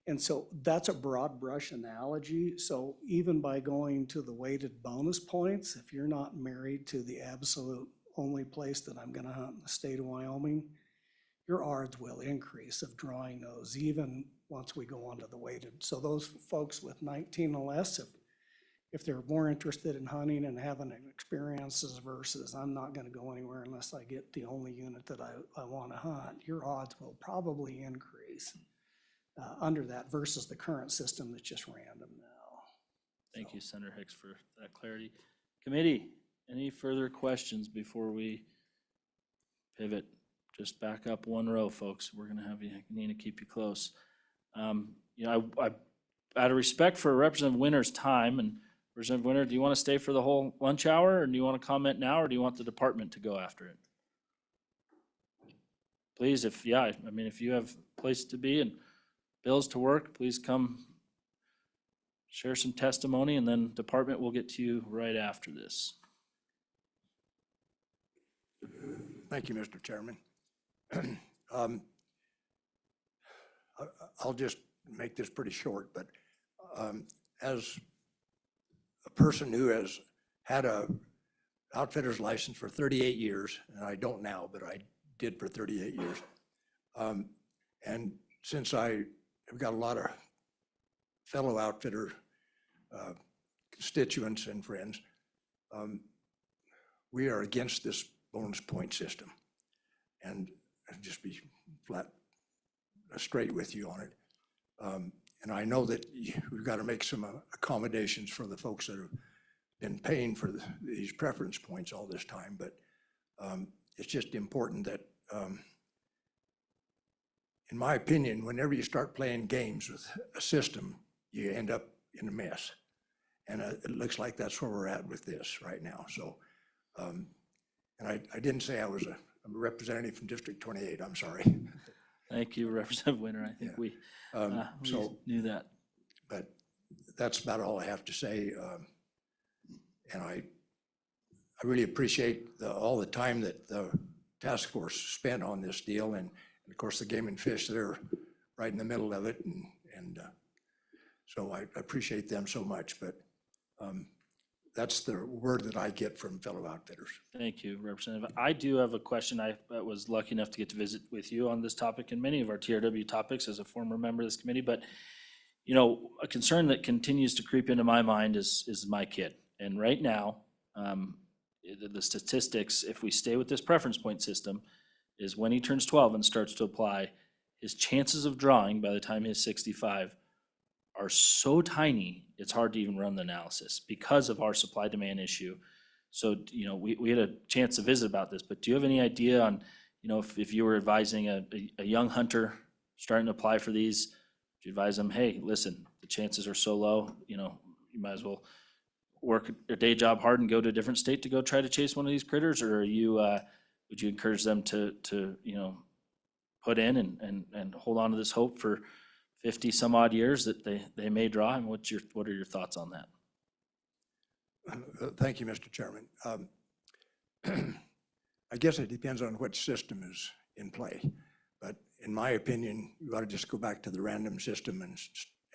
And so that's a broad brush analogy. So even by going to the weighted bonus points, if you're not married to the absolute only place that I'm gonna hunt in the state of Wyoming, your odds will increase of drawing those even once we go on to the weighted. So those folks with 19 or less, if they're more interested in hunting and having experiences versus I'm not gonna go anywhere unless I get the only unit that I wanna hunt, your odds will probably increase under that versus the current system that's just random now.
Thank you, Senator Hicks, for that clarity. Committee, any further questions before we pivot? Just back up one row, folks. We're gonna have you, Nina, keep you close. I out of respect for Representative Winter's time, and Representative Winter, do you want to stay for the whole lunch hour, or do you want to comment now, or do you want the department to go after it? Please, if you have a place to be and bills to work, please come share some testimony, and then department will get to you right after this.
Thank you, Mr. Chairman. I'll just make this pretty short, but as a person who has had a outfitter's license for 38 years, and I don't now, but I did for 38 years. And since I've got a lot of fellow outfitter constituents and friends, we are against this bonus point system. And I'll just be flat straight with you on it. And I know that we've got to make some accommodations for the folks that have been paying for these preference points all this time, but it's just important that, in my opinion, whenever you start playing games with a system, you end up in a mess. And it looks like that's where we're at with this right now. So, and I didn't say I'm a representative from District 28, I'm sorry.
Thank you, Representative Winter. I think we knew that.
But that's about all I have to say. And I really appreciate all the time that the task force spent on this deal. And of course, the Game and Fish, they're right in the middle of it. And so I appreciate them so much. But that's the word that I get from fellow outfitters. Thank
you, Representative. I do have a question. I was lucky enough to get to visit with you on this topic and many of our TRW topics as a former member of this committee. But, a concern that continues to creep into my mind is my kid. And right now, the statistics, if we stay with this preference point system, is when he turns 12 and starts to apply, his chances of drawing by the time he's 65 are so tiny, it's hard to even run the analysis because of our supply demand issue. So, we had a chance to visit about this, but do you have any idea on, if you were advising a young hunter starting to apply for these, do you advise them, hey, listen, the chances are so low, you know, you might as well work a day job hard and go to a different state to go try to chase one of these critters? Or are you, would you encourage them to, you know, put in and hold on to this hope for 50 some odd years that they may draw? And what are your thoughts on that?
Thank you, Mr. Chairman. I guess it depends on what system is in play. But in my opinion, you ought to just go back to the random system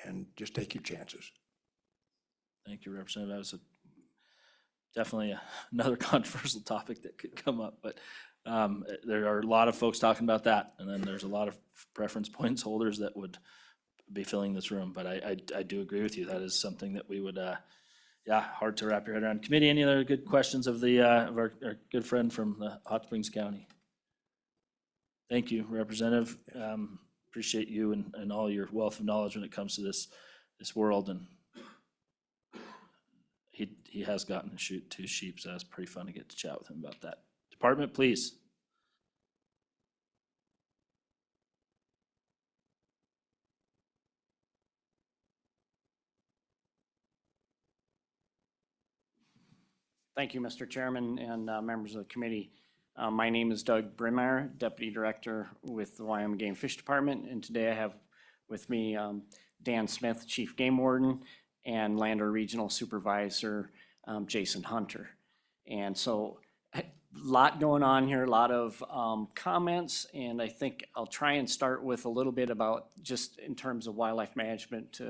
and just take your chances.
Thank you, Representative. That was definitely another controversial topic that could come up, but there are a lot of folks talking about that. And then there's a lot of preference points holders that would be filling this room. But I do agree with you. That is something that we would, hard to wrap your head around. Committee, any other good questions of our good friend from Hot Springs County? Thank you, Representative. Appreciate you and all your wealth of knowledge when it comes to this world. And he has gotten to shoot 2 sheep, so that's pretty fun to get to chat with him about that. Department, please.
Thank you, Mr. Chairman and members of the committee. My name is Doug Brimmeyer, Deputy Director with the Wyoming Game Fish Department, and today I have with me Dan Smith, Chief Game Warden, and Lander Regional Supervisor Jason Hunter. And so a lot going on here, a lot of comments, and I think I'll try and start with a little bit about just in terms of wildlife management.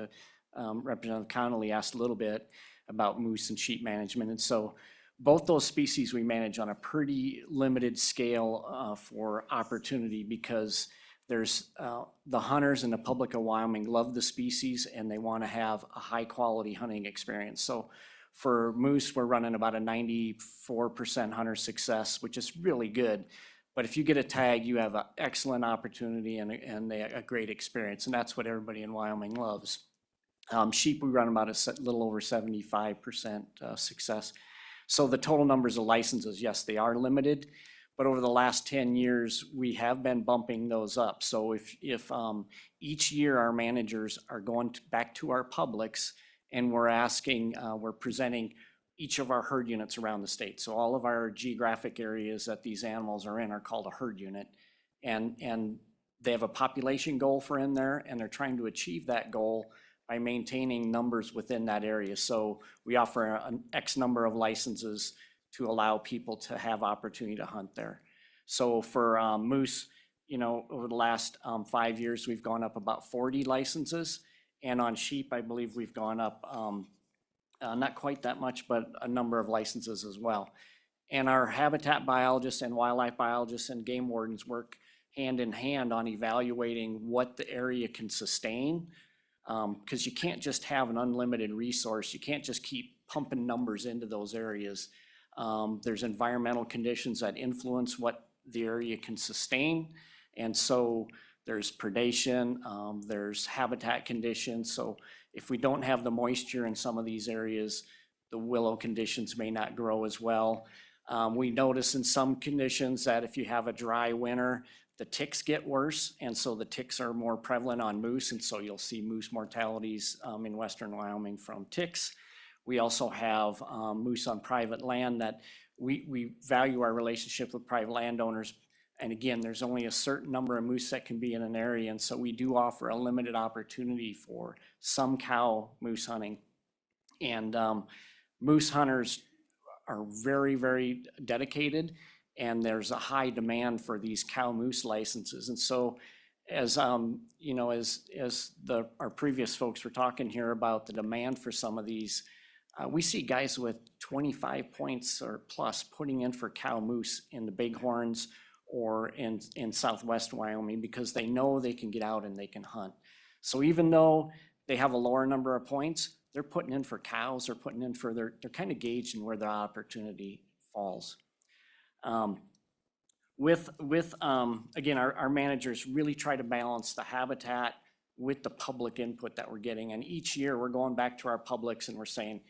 Representative Connolly asked a little bit about moose and sheep management. And so both those species we manage on a pretty limited scale for opportunity, because there's the hunters and the public of Wyoming love the species and they want to have a high quality hunting experience. So for moose, we're running about a 94% hunter success, which is really good. But if you get a tag, you have an excellent opportunity and a great experience. And that's what everybody in Wyoming loves. Sheep, we run about a little over 75% success. So the total numbers of licenses, yes, they are limited, but over the last 10 years, we have been bumping those up. So if each year our managers are going back to our publics and we're presenting each of our herd units around the state. So all of our geographic areas that these animals are in are called a herd unit. And they have a population goal for in there, and they're trying to achieve that goal by maintaining numbers within that area. So we offer an X number of licenses to allow people to have opportunity to hunt there. So for moose, you know, over the last 5 years, we've gone up about 40 licenses. And on sheep, I believe we've gone up, not quite that much, but a number of licenses as well. And our habitat biologists and wildlife biologists and game wardens work hand in hand on evaluating what the area can sustain. Because you can't just have an unlimited resource. You can't just keep pumping numbers into those areas. There's environmental conditions that influence what the area can sustain. And so there's predation, there's habitat conditions. So if we don't have the moisture in some of these areas, the willow conditions may not grow as well. We notice in some conditions that if you have a dry winter, the ticks get worse, and so the ticks are more prevalent on moose, and so you'll see moose mortalities in western Wyoming from ticks. We also have moose on private land that we value our relationship with private landowners. And again, there's only a certain number of moose that can be in an area, and so we do offer a limited opportunity for some cow moose hunting. And moose hunters are very, very dedicated, and there's a high demand for these cow moose licenses. And so as you know, as our previous folks were talking here about the demand for some of these, we see guys with 25 points or plus putting in for cow moose in the Bighorns or in southwest Wyoming, because they know they can get out and they can hunt. So even though they have a lower number of points, they're putting in for cows, they're putting in for they're kind of gauging where their opportunity falls. Again, our managers really try to balance the habitat with the public input that we're getting. And each year we're going back to our publics and we're saying,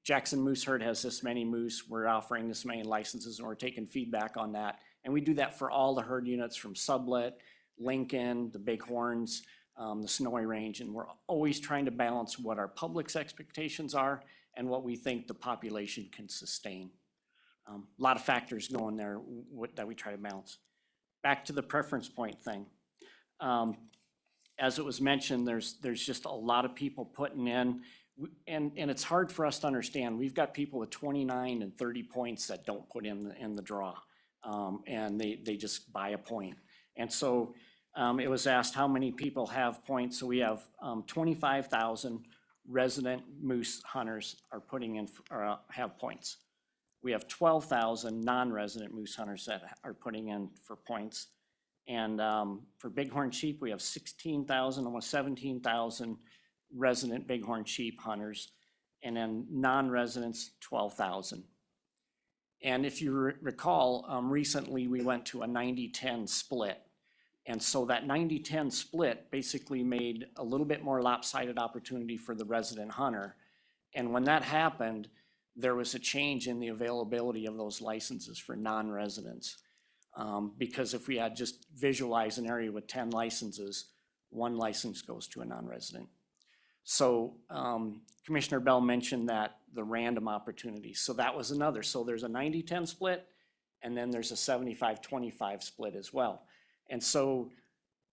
Jackson Moose Herd has this many moose, we're offering this many licenses, and we're taking feedback on that. And we do that for all the herd units from Sublet Lincoln, the Bighorns, the Snowy Range, and we're always trying to balance what our public's expectations are and what we think the population can sustain. A lot of factors go in there that we try to balance. Back to the preference point thing. As it was mentioned, there's just a lot of people putting in, and it's hard for us to understand. We've got people with 29 and 30 points that don't put in the draw, and they just buy a point. And so it was asked how many people have points. So we have 25,000 resident moose hunters are putting in, or have points. We have 12,000 non-resident moose hunters that are putting in for points. And for bighorn sheep, we have 16,000, almost 17,000 resident bighorn sheep hunters, and then non-residents, 12,000. And if you recall, recently we went to a 90-10 split. And so that 90-10 split basically made a little bit more lopsided opportunity for the resident hunter. And when that happened, there was a change in the availability of those licenses for non-residents. Because if we had just visualized an area with 10 licenses, 1 license goes to a non-resident. So Commissioner Bell mentioned that the random opportunity. So that was another. So there's a 90-10 split, and then there's a 75-25 split as well. And so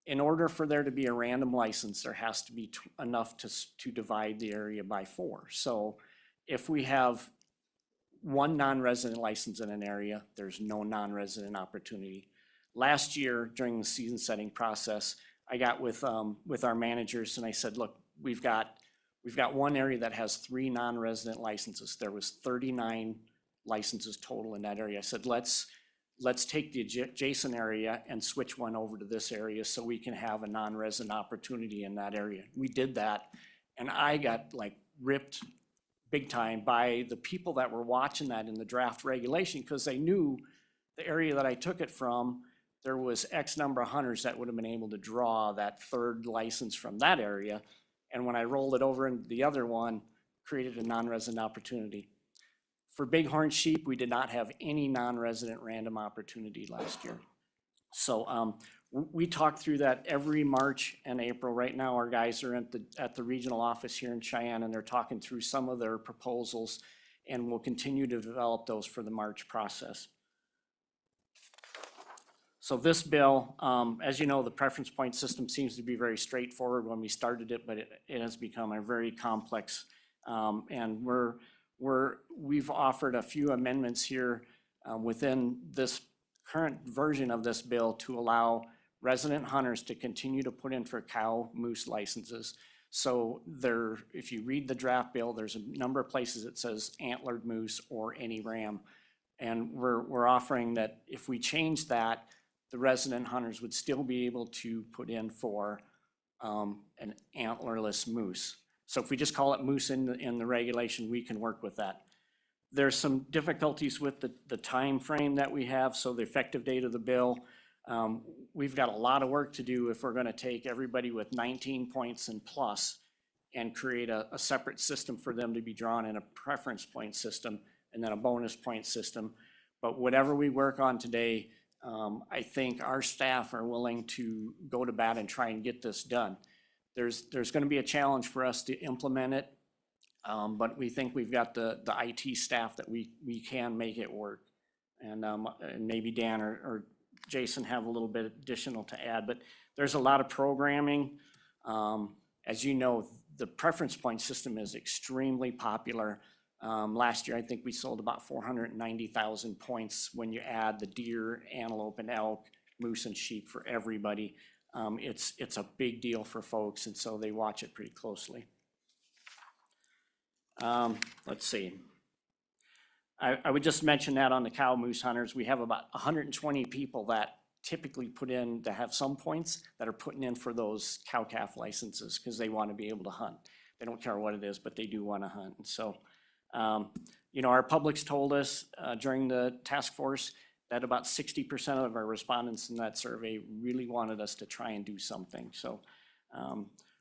in order for there to be a random license, there has to be enough to divide the area by 4. So if we have 1 non-resident license in an area, there's no non-resident opportunity. Last year, during the season setting process, I got with our managers and I said, look, we've got 1 area that has 3 non-resident licenses. There was 39 licenses total in that area. I said, let's take the adjacent area and switch 1 over to this area so we can have a non-resident opportunity in that area. We did that, and I got like ripped big time by the people that were watching that in the draft regulation, because they knew the area that I took it from, there was X number of hunters that would have been able to draw that 3rd license from that area. And when I rolled it over into the other one, created a non-resident opportunity. For bighorn sheep, we did not have any non-resident random opportunity last year. So we talk through that every March and April. Right now, our guys are at the regional office here in Cheyenne, and they're talking through some of their proposals, and we'll continue to develop those for the March process. So this bill, as you know, the preference point system seems to be very straightforward when we started it, but it has become a very complex, and we've offered a few amendments here within this current version of this bill to allow resident hunters to continue to put in for cow moose licenses. So there, if you read the draft bill, there's a number of places it says antlered moose or any ram. And we're offering that if we change that, the resident hunters would still be able to put in for an antlerless moose. So if we just call it moose in the regulation, we can work with that. There's some difficulties with the time frame that we have, so the effective date of the bill. We've got a lot of work to do if we're gonna take everybody with 19 points and plus and create a separate system for them to be drawn in a preference point system and then a bonus point system. But whatever we work on today, I think our staff are willing to go to bat and try and get this done. There's gonna be a challenge for us to implement it, but we think we've got the IT staff that we can make it work. And maybe Dan or Jason have a little bit additional to add, but there's a lot of programming. As you know, the preference point system is extremely popular. Last year, I think we sold about 490,000 points when you add the deer, antelope, and elk, moose, and sheep for everybody. It's a big deal for folks, and so they watch it pretty closely. Let's see. I would just mention that on the cow moose hunters, we have about 120 people that typically put in, that have some points, that are putting in for those cow calf licenses because they want to be able to hunt. They don't care what it is, but they do want to hunt. And so, you know, our publics told us during the task force that about 60% of our respondents in that survey really wanted us to try and do something. So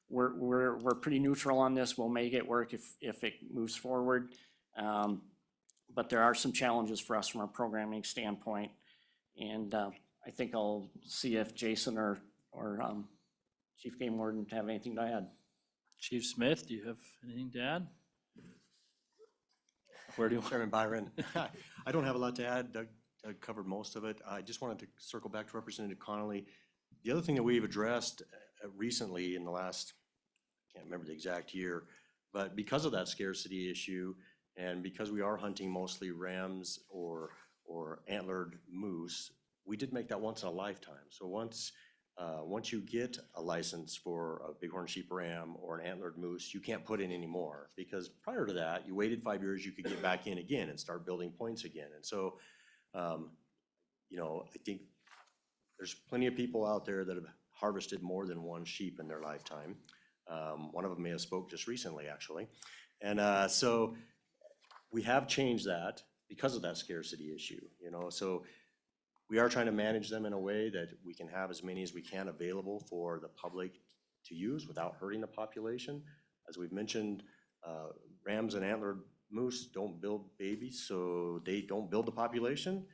we're pretty neutral on this. We'll make it work if it moves forward. But there are some challenges for us from a programming standpoint. And I think I'll see if Jason or Chief Game Warden to have anything to add.
Chief Smith, do you have anything to add? Where do you?
Chairman Byron, I don't have a lot to add. Doug covered most of it. I just wanted to circle back to Representative Connolly. The other thing that we've addressed recently in the last, I can't remember the exact year, but because of that scarcity issue and because we are hunting mostly rams or antlered moose, we did make that once in a lifetime. So once you get a license for a bighorn sheep ram or an antlered moose, you can't put in anymore, because prior to that, you waited 5 years, you could get back in again and start building points again. And so, you know, I think there's plenty of people out there that have harvested more than one sheep in their lifetime. One of them may have spoke just recently, actually. And so we have changed that because of that scarcity issue, you know. So we are trying to manage them in a way that we can have as many as we can available for the public to use without hurting the population. As we've mentioned, rams and antlered moose don't build babies, so they don't build the population.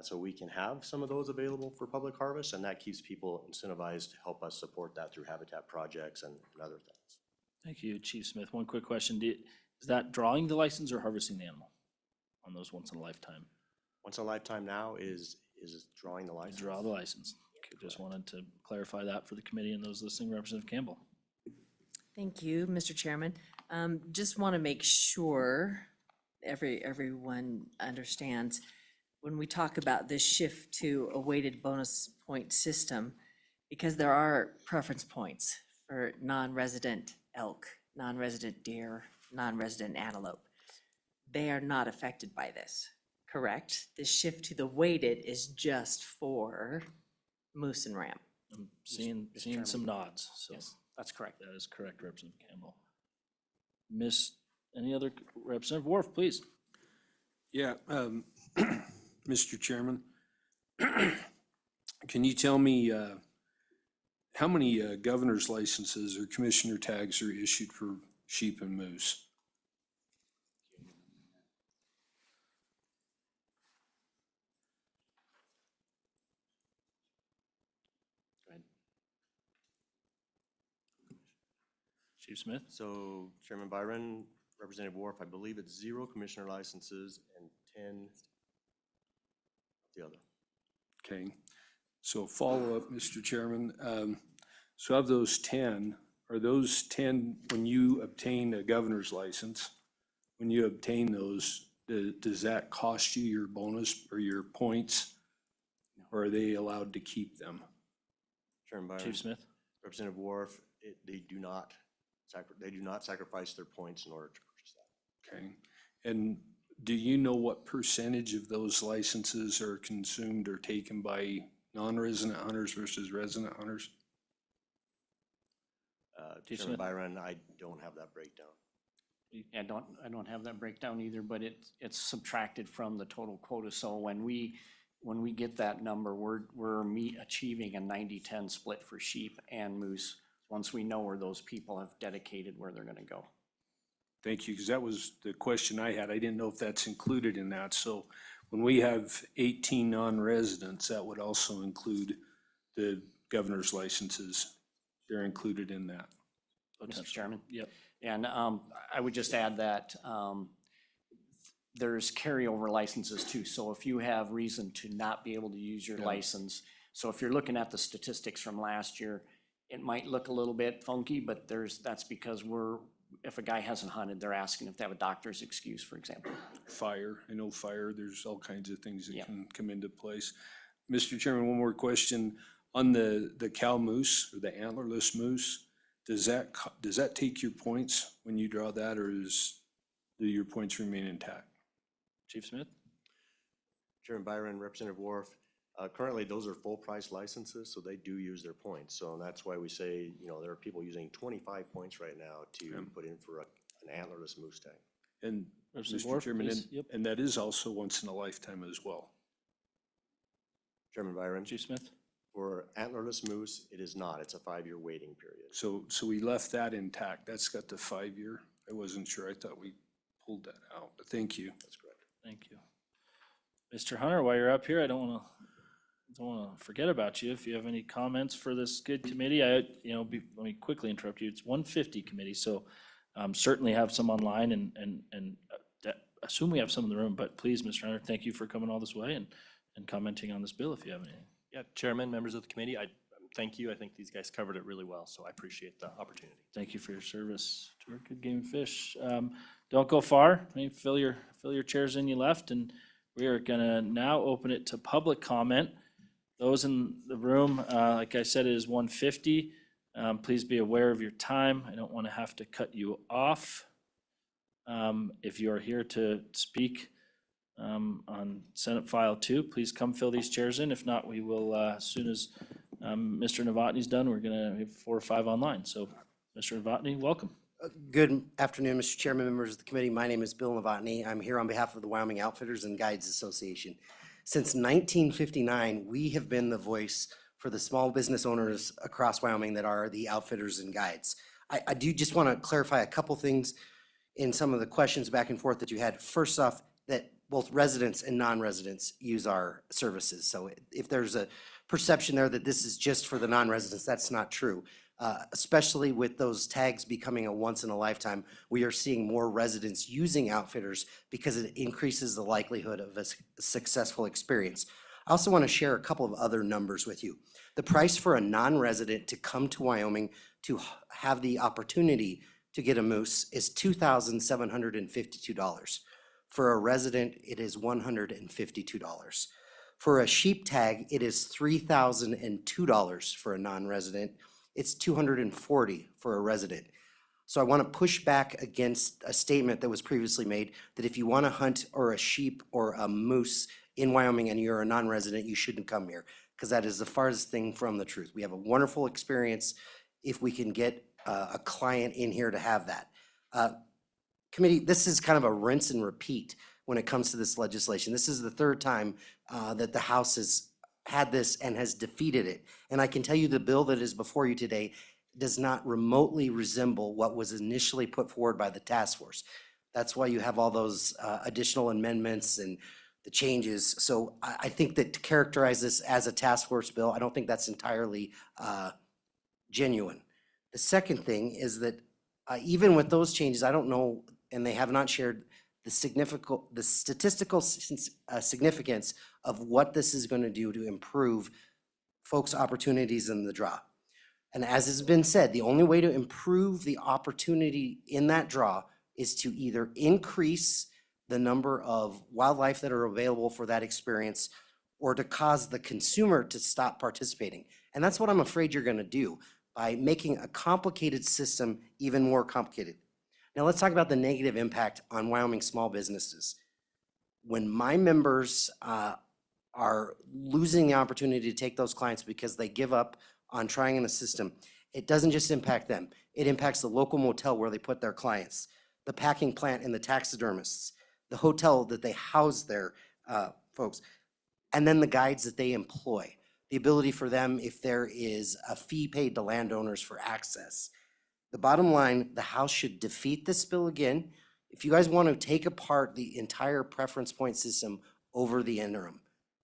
So we can have some of those available for public harvest, and that keeps people incentivized to help us support that through habitat projects and other things.
Thank you, Chief Smith. One quick question. Is that drawing the license or harvesting the animal on those once in a lifetime?
Once in a lifetime now is drawing the license.
Draw the license. Okay, just wanted to clarify that for the committee and those listening. Representative Campbell.
Thank you, Mr. Chairman. Just want to make sure everyone understands when we talk about this shift to a weighted bonus point system, because there are preference points for non-resident elk, non-resident deer, non-resident antelope. They are not affected by this, correct? The shift to the weighted is just for moose and ram.
I'm seeing some nods, so.
Yes, that's correct.
That is correct, Representative Campbell. Any other, Representative Wharf, please.
Yeah, Mr. Chairman, can you tell me how many governor's licenses or commissioner tags are issued for sheep and moose?
Chief Smith?
So Chairman Byron, Representative Wharf, I believe it's 0 commissioner licenses and 10 the other.
Okay, so follow-up, Mr. Chairman. So of those 10, are those 10, when you obtain a governor's license, when you obtain those, does that cost you your bonus or your points? Or are they allowed to keep them?
Chairman Byron.
Chief Smith?
Representative Wharf, they do not sacrifice their points in order to purchase that.
Okay, and do you know what percentage of those licenses are consumed or taken by non-resident hunters versus resident hunters?
Chairman Byron, I don't have that breakdown.
Yeah, I don't have that breakdown either, but it's subtracted from the total quota. So when we get that number, we're achieving a 90-10 split for sheep and moose once we know where those people have dedicated where they're gonna go.
Thank you, because that was the question I had. I didn't know if that's included in that. So when we have 18 non-residents, that would also include the governor's licenses. They're included in that.
Mr. Chairman?
Yep.
And I would just add that there's carryover licenses too. So if you have reason to not be able to use your license, so if you're looking at the statistics from last year, it might look a little bit funky, but that's because if a guy hasn't hunted, they're asking if they have a doctor's excuse, for example.
Fire, I know fire, there's all kinds of things that
Yeah.
can come into place. Mr. Chairman, one more question. On the cow moose or the antlerless moose, does that take your points when you draw that, or do your points remain intact?
Chief Smith?
Chairman Byron, Representative Wharf, currently those are full price licenses, so they do use their points. So that's why we say, you know, there are people using 25 points right now to put in for an antlerless moose tag.
And
Representative
Mr.
Wharf,
Chairman,
please. Yep.
and that is also once in a lifetime as well.
Chairman Byron,
Chief Smith?
for antlerless moose, it is not. It's a 5-year waiting period.
So we left that intact. That's got the 5-year. I wasn't sure. I thought we pulled that out, but thank you.
That's correct.
Thank you. Mr. Hunter, while you're up here, I don't want to don't want to forget about you. If you have any comments for this good committee, let me quickly interrupt you. It's 150 committee, so certainly have some online and assume we have some in the room, but please, Mr. Hunter, thank you for coming all this way and commenting on this bill if you have anything.
Yeah, Chairman, members of the committee, I thank you. I think these guys covered it really well, so I appreciate the opportunity.
Thank you for your service to our good game and fish. Don't go far. Fill your chairs in you left, and we are gonna now open it to public comment. Those in the room, like I said, it is 1:50. Please be aware of your time. I don't want to have to cut you off. If you are here to speak on Senate File 2, please come fill these chairs in. If not, we will, as soon as Mr. Novotny's done, we're gonna have 4 or 5 online. So, Mr. Novotny, welcome.
Good afternoon, Mr. Chairman, members of the committee. My name is Bill Novotny. I'm here on behalf of the Wyoming Outfitters and Guides Association. Since 1959, we have been the voice for the small business owners across Wyoming that are the outfitters and guides. I do just want to clarify a couple things in some of the questions back and forth that you had. First off, that both residents and non-residents use our services. So if there's a perception there that this is just for the non-residents, that's not true. Especially with those tags becoming a once in a lifetime, we are seeing more residents using outfitters because it increases the likelihood of a successful experience. I also want to share a couple of other numbers with you. The price for a non-resident to come to Wyoming to have the opportunity to get a moose is $2,752. For a resident, it is $152. For a sheep tag, it is $3,002 for a non-resident. It's $240 for a resident. So I want to push back against a statement that was previously made that if you want to hunt or a sheep or a moose in Wyoming and you're a non-resident, you shouldn't come here, because that is the farthest thing from the truth. We have a wonderful experience if we can get a client in here to have that. Committee, this is kind of a rinse and repeat when it comes to this legislation. This is the third time that the House has had this and has defeated it. And I can tell you the bill that is before you today does not remotely resemble what was initially put forward by the task force. That's why you have all those additional amendments and the changes. So I think that to characterize this as a task force bill, I don't think that's entirely genuine. The second thing is that even with those changes, I don't know, and they have not shared the statistical significance of what this is going to do to improve folks' opportunities in the draw. And as has been said, the only way to improve the opportunity in that draw is to either increase the number of wildlife that are available for that experience or to cause the consumer to stop participating. And that's what I'm afraid you're going to do by making a complicated system even more complicated. Now let's talk about the negative impact on Wyoming small businesses. When my members are losing the opportunity to take those clients because they give up on trying in the system, it doesn't just impact them. It impacts the local motel where they put their clients, the packing plant and the taxidermists, the hotel that they house their folks, and then the guides that they employ. The ability for them, if there is a fee paid to landowners for access. The bottom line, the House should defeat this bill again. If you guys want to take apart the entire preference point system over the interim,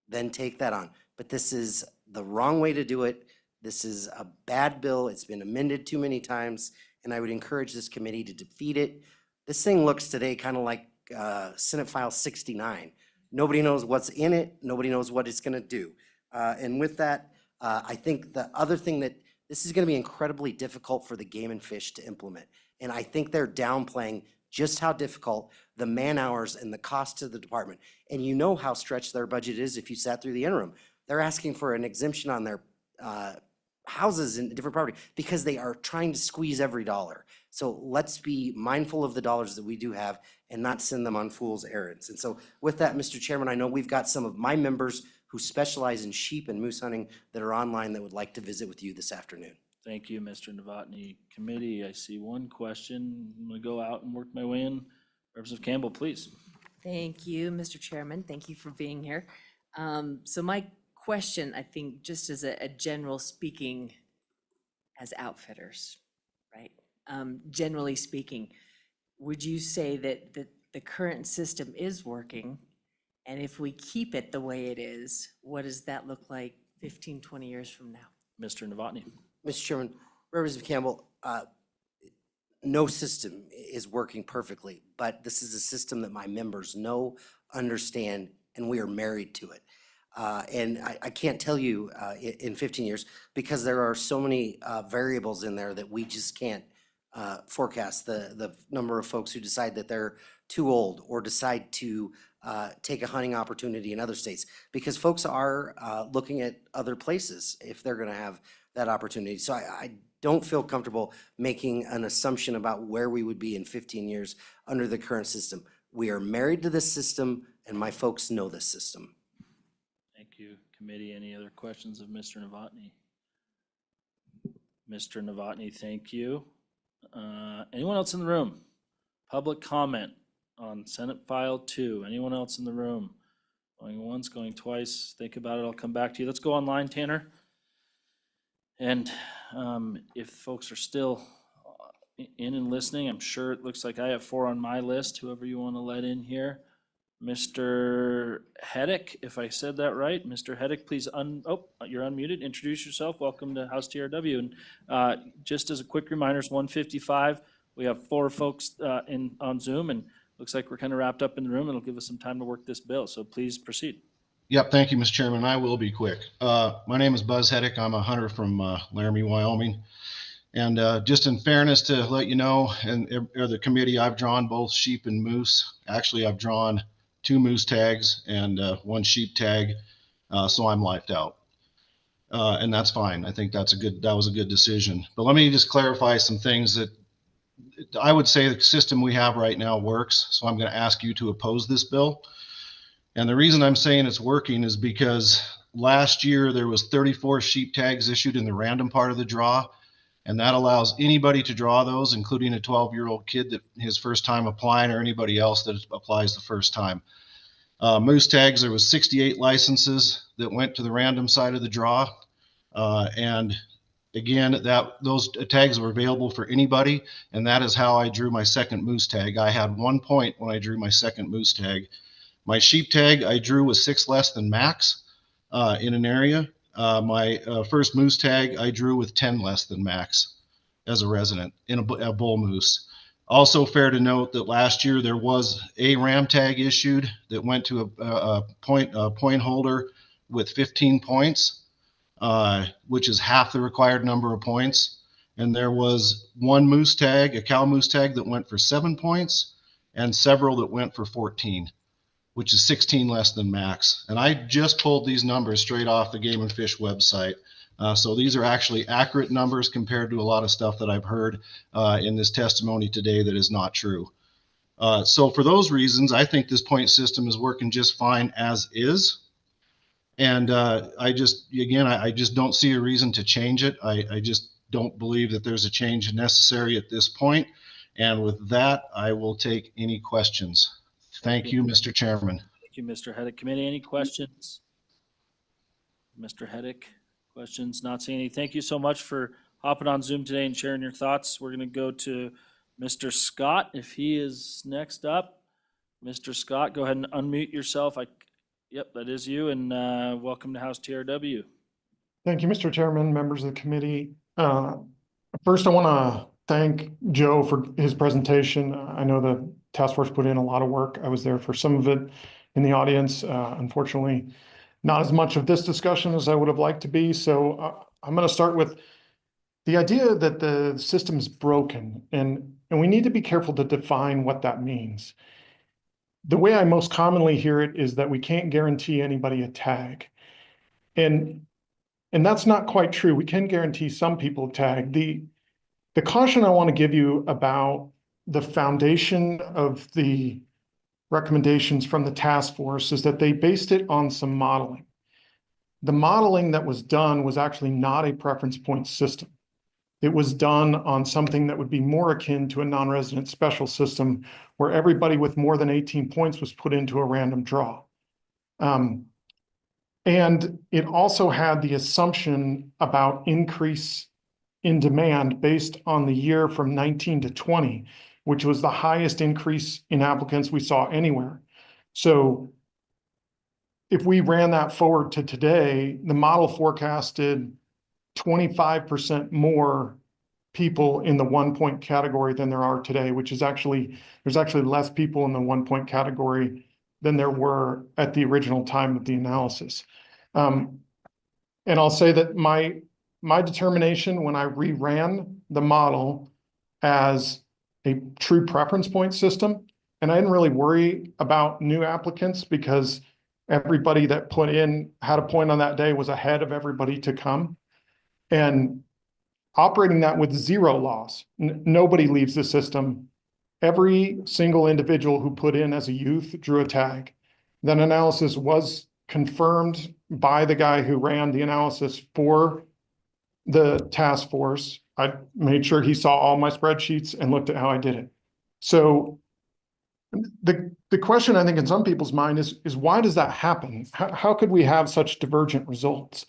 then take that on. But this is the wrong way to do it. This is a bad bill. It's been amended too many times, and I would encourage this committee to defeat it. This thing looks today kind of like Senate File 69. Nobody knows what's in it. Nobody knows what it's going to do. And with that, I think the other thing that this is going to be incredibly difficult for the Game and Fish to implement. And I think they're downplaying just how difficult the man hours and the cost to the department. And you know how stretched their budget is if you sat through the interim. They're asking for an exemption on their houses and different property because they are trying to squeeze every dollar. So let's be mindful of the dollars that we do have and not send them on fool's errands. And so with that, Mr. Chairman, I know we've got some of my members who specialize in sheep and moose hunting that are online that would like to visit with you this afternoon.
Thank you, Mr. Novotny. Committee, I see one question. I'm going to go out and work my way in. Representative Campbell, please.
Thank you, Mr. Chairman. Thank you for being here. So my question, I think, just as a general speaking, as outfitters, right? Generally speaking, would you say that the current system is working And if we keep it the way it is, what does that look like 15, 20 years from now?
Mr. Novotny.
Mr. Chairman, Representative Campbell, no system is working perfectly, but this is a system that my members know, understand, and we are married to it. And I can't tell you in 15 years, because there are so many variables in there that we just can't forecast. The number of folks who decide that they're too old or decide to take a hunting opportunity in other states, because folks are looking at other places if they're gonna have that opportunity. So I don't feel comfortable making an assumption about where we would be in 15 years under the current system. We are married to this system, and my folks know this system.
Thank you, committee. Any other questions of Mr. Novotny? Mr. Novotny, thank you. Anyone else in the room? Public comment on Senate File 2. Anyone else in the room? Going once, going twice. Think about it. I'll come back to you. Let's go online, Tanner. And if folks are still in and listening, I'm sure it looks like I have 4 on my list, whoever you want to let in here. Mr. Heddick, if I said that right. Mr. Heddick, please you're unmuted. Introduce yourself. Welcome to House TRW. And just as a quick reminder, it's 1:55. We have 4 folks on Zoom, and looks like we're kind of wrapped up in the room. It'll give us some time to work this bill. So please proceed.
Yep, thank you, Mr. Chairman. I will be quick. My name is Buzz Heddick. I'm a hunter from Laramie, Wyoming. And just in fairness to let you know, and the committee, I've drawn both sheep and moose. Actually, I've drawn 2 moose tags and 1 sheep tag, so I'm lifed out. And that's fine. I think that was a good decision. But let me just clarify some things that I would say the system we have right now works. So I'm going to ask you to oppose this bill. And the reason I'm saying it's working is because last year there was 34 sheep tags issued in the random part of the draw. And that allows anybody to draw those, including a 12-year-old kid that his first time applying or anybody else that applies the first time. Moose tags, there was 68 licenses that went to the random side of the draw. And again, those tags were available for anybody. And that is how I drew my second moose tag. I had 1 point when I drew my second moose tag. My sheep tag I drew was 6 less than max in an area. My first moose tag I drew with 10 less than max as a resident in a bull moose. Also fair to note that last year there was a ram tag issued that went to a point holder with 15 points, which is half the required number of points. And there was 1 moose tag, a cow moose tag, that went for 7 points, and several that went for 14. Which is 16 less than max. And I just pulled these numbers straight off the Game and Fish website. So these are actually accurate numbers compared to a lot of stuff that I've heard in this testimony today that is not true. So for those reasons, I think this point system is working just fine as is. And I just don't see a reason to change it. I just don't believe that there's a change necessary at this point. And with that, I will take any questions. Thank you, Mr. Chairman.
Thank you, Mr. Heddick. Committee, any questions? Mr. Heddick, questions? Not seeing any. Thank you so much for hopping on Zoom today and sharing your thoughts. We're going to go to Mr. Scott, if he is next up. Mr. Scott, go ahead and unmute yourself. Yep, that is you, and welcome to House TRW.
Thank you, Mr. Chairman, members of the committee. First, I want to thank Joe for his presentation. I know the task force put in a lot of work. I was there for some of it in the audience. Unfortunately, not as much of this discussion as I would have liked to be. So I'm going to start with the idea that the system's broken, and we need to be careful to define what that means. The way I most commonly hear it is that we can't guarantee anybody a tag. And that's not quite true. We can guarantee some people a tag. The caution I want to give you about the foundation of the recommendations from the task force is that they based it on some modeling. The modeling that was done was actually not a preference point system. It was done on something that would be more akin to a non-resident special system where everybody with more than 18 points was put into a random draw. And it also had the assumption about increase in demand based on the year from 19 to 20, which was the highest increase in applicants we saw anywhere. So if we ran that forward to today, the model forecasted 25% more people in the 1-point category than there are today, which is actually, there's actually less people in the 1-point category than there were at the original time of the analysis. And I'll say that my determination when I reran the model as a true preference point system, and I didn't really worry about new applicants because everybody that put in, had a point on that day was ahead of everybody to come. And operating that with 0 loss, nobody leaves the system. Every single individual who put in as a youth drew a tag. That analysis was confirmed by the guy who ran the analysis for the task force. I made sure he saw all my spreadsheets and looked at how I did it. So the question I think in some people's mind is why does that happen? How could we have such divergent results?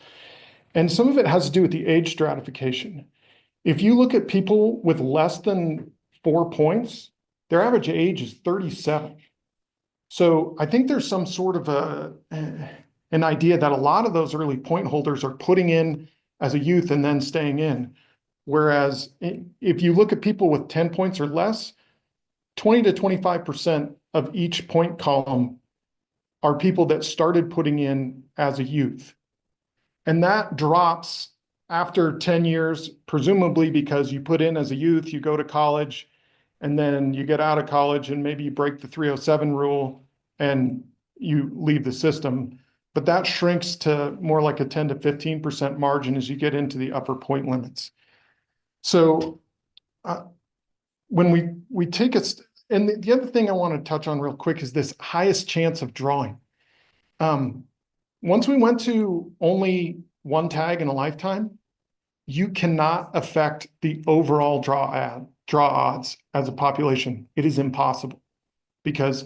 And some of it has to do with the age stratification. If you look at people with less than 4 points, their average age is 37. So I think there's some sort of an idea that a lot of those early point holders are putting in as a youth and then staying in. Whereas if you look at people with 10 points or less, 20 to 25% of each point column are people that started putting in as a youth. And that drops after 10 years, presumably because you put in as a youth, you go to college, and then you get out of college and maybe you break the 307 rule and you leave the system. But that shrinks to more like a 10 to 15% margin as you get into the upper point limits. So when we take it, and the other thing I want to touch on real quick is this highest chance of drawing. Once we went to only 1 tag in a lifetime, you cannot affect the overall draw odds as a population. It is impossible because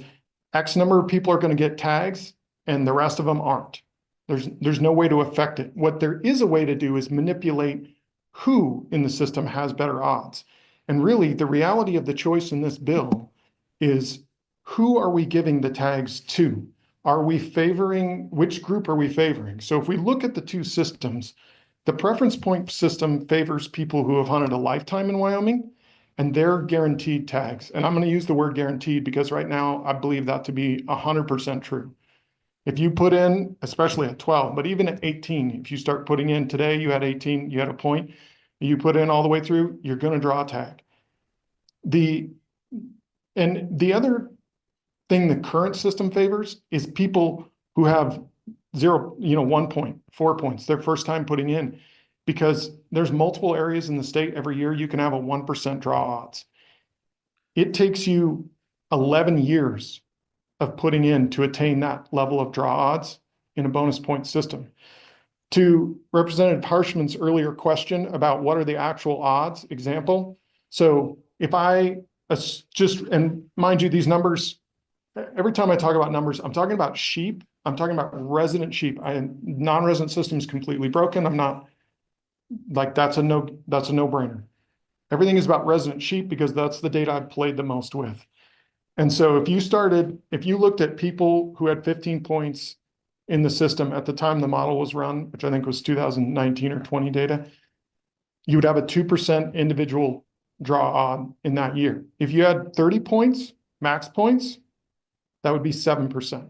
X number of people are going to get tags and the rest of them aren't. There's no way to affect it. What there is a way to do is manipulate who in the system has better odds. And really the reality of the choice in this bill is who are we giving the tags to? Are we favoring, which group are we favoring? So if we look at the two systems, the preference point system favors people who have hunted a lifetime in Wyoming and they're guaranteed tags. And I'm going to use the word guaranteed because right now I believe that to be 100% true. If you put in, especially at 12, but even at 18, if you start putting in today, you had 18, you had a point, you put in all the way through, you're going to draw a tag. And the other thing the current system favors is people who have 1 point, 4 points, their first time putting in, because there's multiple areas in the state every year you can have a 1% draw odds. It takes you 11 years of putting in to attain that level of draw odds in a bonus point system. To Representative Harshman's earlier question about what are the actual odds example. So if I and mind you, these numbers, every time I talk about numbers, I'm talking about sheep. I'm talking about resident sheep. Non-resident system is completely broken. I'm not like, that's a no-brainer. Everything is about resident sheep because that's the data I've played the most with. And so if you looked at people who had 15 points in the system at the time the model was run, which I think was 2019 or 20 data, you would have a 2% individual draw odd in that year. If you had 30 points, max points, that would be 7%.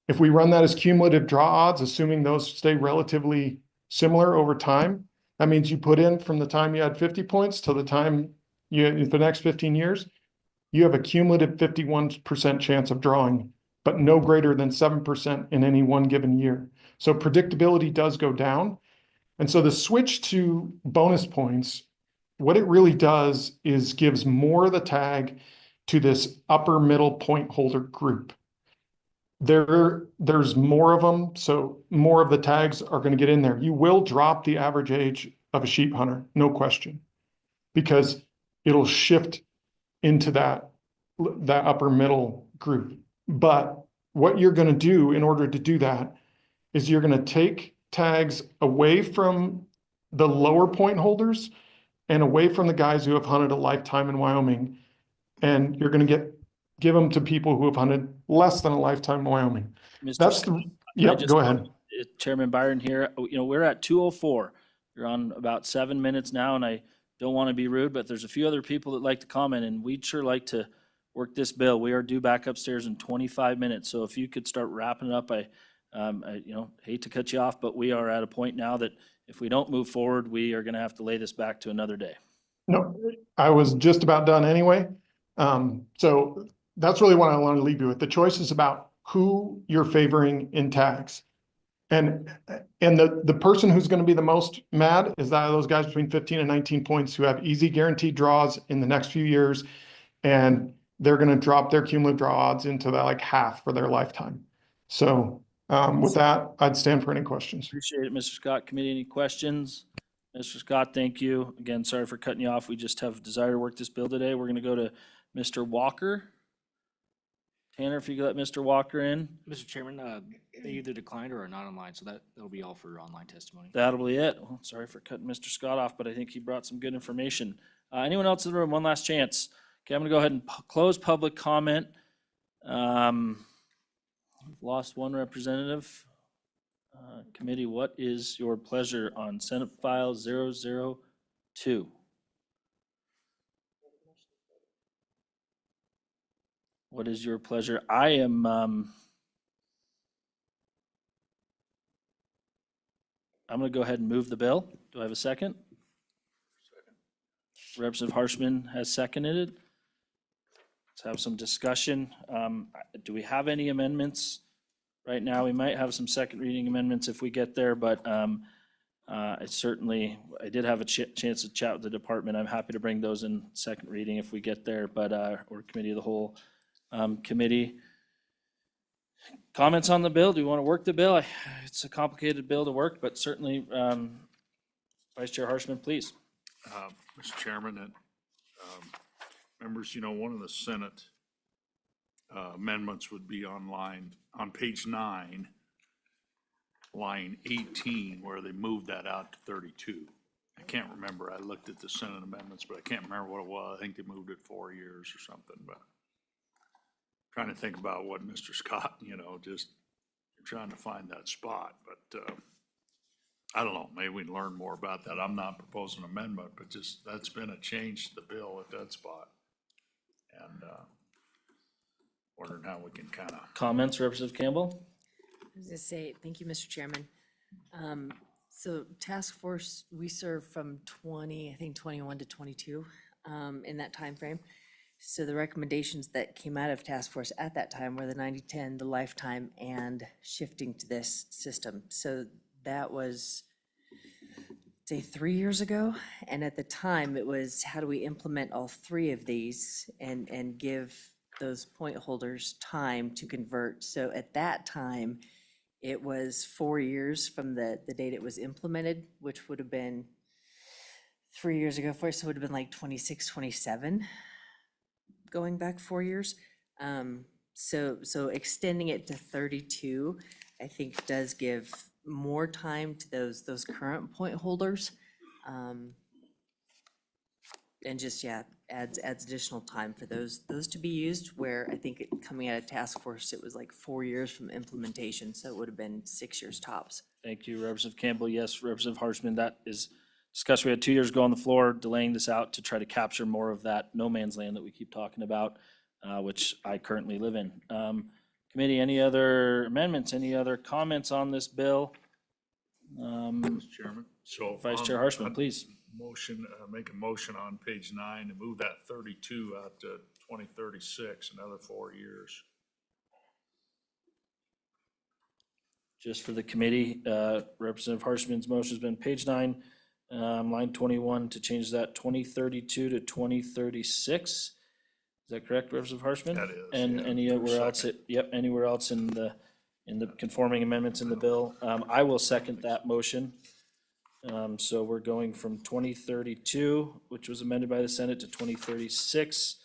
If we run that as cumulative draw odds, assuming those stay relatively similar over time, that means you put in from the time you had 50 points to the time the next 15 years, you have a cumulative 51% chance of drawing, but no greater than 7% in any one given year. So predictability does go down. And so the switch to bonus points, what it really does is gives more of the tag to this upper middle point holder group. There's more of them, so more of the tags are going to get in there. You will drop the average age of a sheep hunter, no question, because it'll shift into that upper middle group. But what you're going to do in order to do that is you're going to take tags away from the lower point holders and away from the guys who have hunted a lifetime in Wyoming, and you're going to give them to people who have hunted less than a lifetime in Wyoming.
Mr.
Yep,
just
go ahead.
Chairman Byron here, we're at 2:04. You're on about 7 minutes now, and I don't want to be rude, but there's a few other people that like to comment, and we'd sure like to work this bill. We are due back upstairs in 25 minutes, so if you could start wrapping it up, I hate to cut you off, but we are at a point now that if we don't move forward, we are gonna have to lay this back to another day.
No, I was just about done anyway. So that's really what I want to leave you with. The choice is about who you're favoring in tax. And the person who's going to be the most mad is that those guys between 15 and 19 points who have easy guaranteed draws in the next few years. And they're going to drop their cumulative draw odds into that like half for their lifetime. So with that, I'd stand for any questions.
Appreciate it, Mr. Scott. Committee, any questions? Mr. Scott, thank you. Again, sorry for cutting you off. We just have a desire to work this bill today. We're gonna go to Mr. Walker. Tanner, if you could let Mr. Walker in,
Mr. Chairman, they either declined or are not online, so that'll be all for online testimony.
that'll be it. Well, sorry for cutting Mr. Scott off, but I think he brought some good information. Anyone else in the room? One last chance. Okay, I'm gonna go ahead and close public comment. We've lost one representative. Committee, what is your pleasure on Senate File 002? What is your pleasure? I am, I'm gonna go ahead and move the bill. Do I have a second? Representative Harshman has seconded it. Let's have some discussion. Do we have any amendments? Right now, we might have some second reading amendments if we get there, but I did have a chance to chat with the department. I'm happy to bring those in second reading if we get there, but, or committee of the whole. Committee, comments on the bill? Do you want to work the bill? It's a complicated bill to work, but certainly, Vice Chair Harshman, please.
Mr. Chairman, and members, one of the Senate amendments would be on page 9, line 18, where they moved that out to 32. I can't remember. I looked at the Senate amendments, but I can't remember what it was. I think they moved it 4 years or something, but trying to think about what Mr. Scott, just trying to find that spot, but I don't know, maybe we can learn more about that. I'm not proposing an amendment, but just, that's been a change to the bill at that spot. And wondering how we can kind of.
Comments, Representative Campbell?
I was gonna say, thank you, Mr. Chairman. So task force, we served from 21 to 22 in that time frame. So the recommendations that came out of task force at that time were the 90-10, the lifetime, and shifting to this system. So that was, say, 3 years ago. And at the time, it was how do we implement all three of these and give those point holders time to convert. So at that time, it was 4 years from the date it was implemented, which would have been 3 years ago. So it would have been like 26, 27, going back 4 years. So extending it to 32, I think does give more time to those current point holders. And just, adds additional time for those to be used, where I think coming out of task force, it was like 4 years from implementation, so it would have been 6 years tops.
Thank you, Representative Campbell. Yes, Representative Harshman, that is discussed. We had 2 years ago on the floor, delaying this out to try to capture more of that no man's land that we keep talking about, which I currently live in. Committee, any other amendments, any other comments on this bill?
Mr. Chairman, so.
Vice Chair Harshman, please.
Make a motion on page 9 to move that 32 out to 2036, another 4 years.
Just for the committee, Representative Harshman's motion has been page 9, line 21, to change that 2032 to 2036. Is that correct, Representative Harshman?
That is,
And
yeah.
anywhere else, anywhere else in the conforming amendments in the bill? I will second that motion. So we're going from 2032, which was amended by the Senate, to 2036.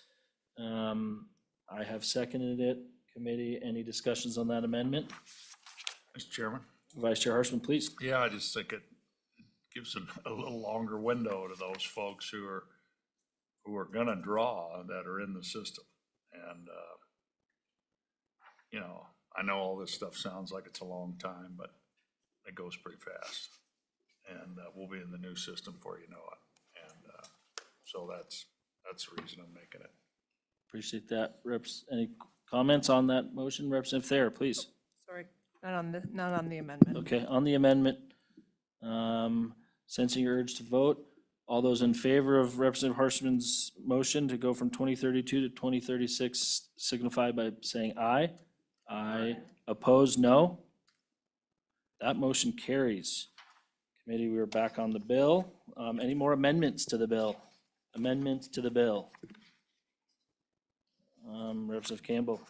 I have seconded it. Committee, any discussions on that amendment?
Mr. Chairman?
Vice Chair Harshman, please.
Yeah, I just think it gives a little longer window to those folks who are gonna draw that are in the system. And, I know all this stuff sounds like it's a long time, but it goes pretty fast. And we'll be in the new system before you know it. And so that's the reason I'm making it.
Appreciate that. Reps, any comments on that motion? Representative Thayer, please.
Sorry, not on the amendment.
Okay, on the amendment, sensing your urge to vote, all those in favor of Representative Harshman's motion to go from 2032 to 2036 signify by saying aye. Aye. Opposed, no. That motion carries. Committee, we are back on the bill. Any more amendments to the bill? Amendments to the bill? Representative Campbell.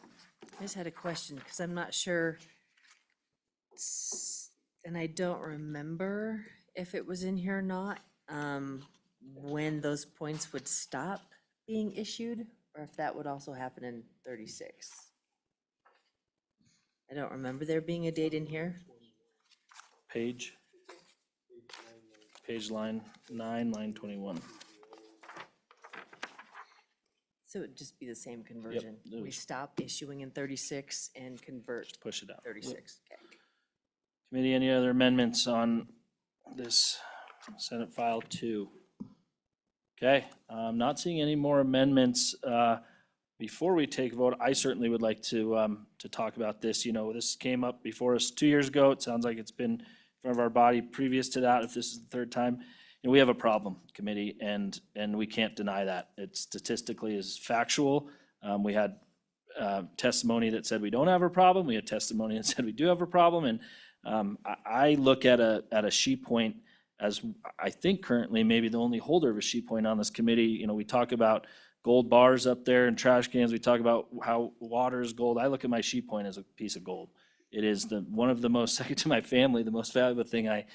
I just had a question, because I'm not sure, and I don't remember if it was in here or not, when those points would stop being issued, or if that would also happen in 36. I don't remember there being a date in here.
Page line 9, line 21.
So it'd just be the same conversion.
it
We
was-
stop issuing in 36 and convert
Push it out.
36. Okay.
Committee, any other amendments on this Senate File 2? Okay, I'm not seeing any more amendments. Before we take a vote, I certainly would like to talk about this. You know, this came up before us 2 years ago. It sounds like it's been in front of our body previous to that, if this is the third time. You know, we have a problem, committee, and we can't deny that. It statistically is factual. We had testimony that said we don't have a problem. We had testimony that said we do have a problem. And I look at a sheet point as, I think currently maybe the only holder of a sheet point on this committee. You know, we talk about gold bars up there and trash cans. We talk about how water is gold. I look at my sheet point as a piece of gold. It is one of the most, second to my family, the most valuable thing I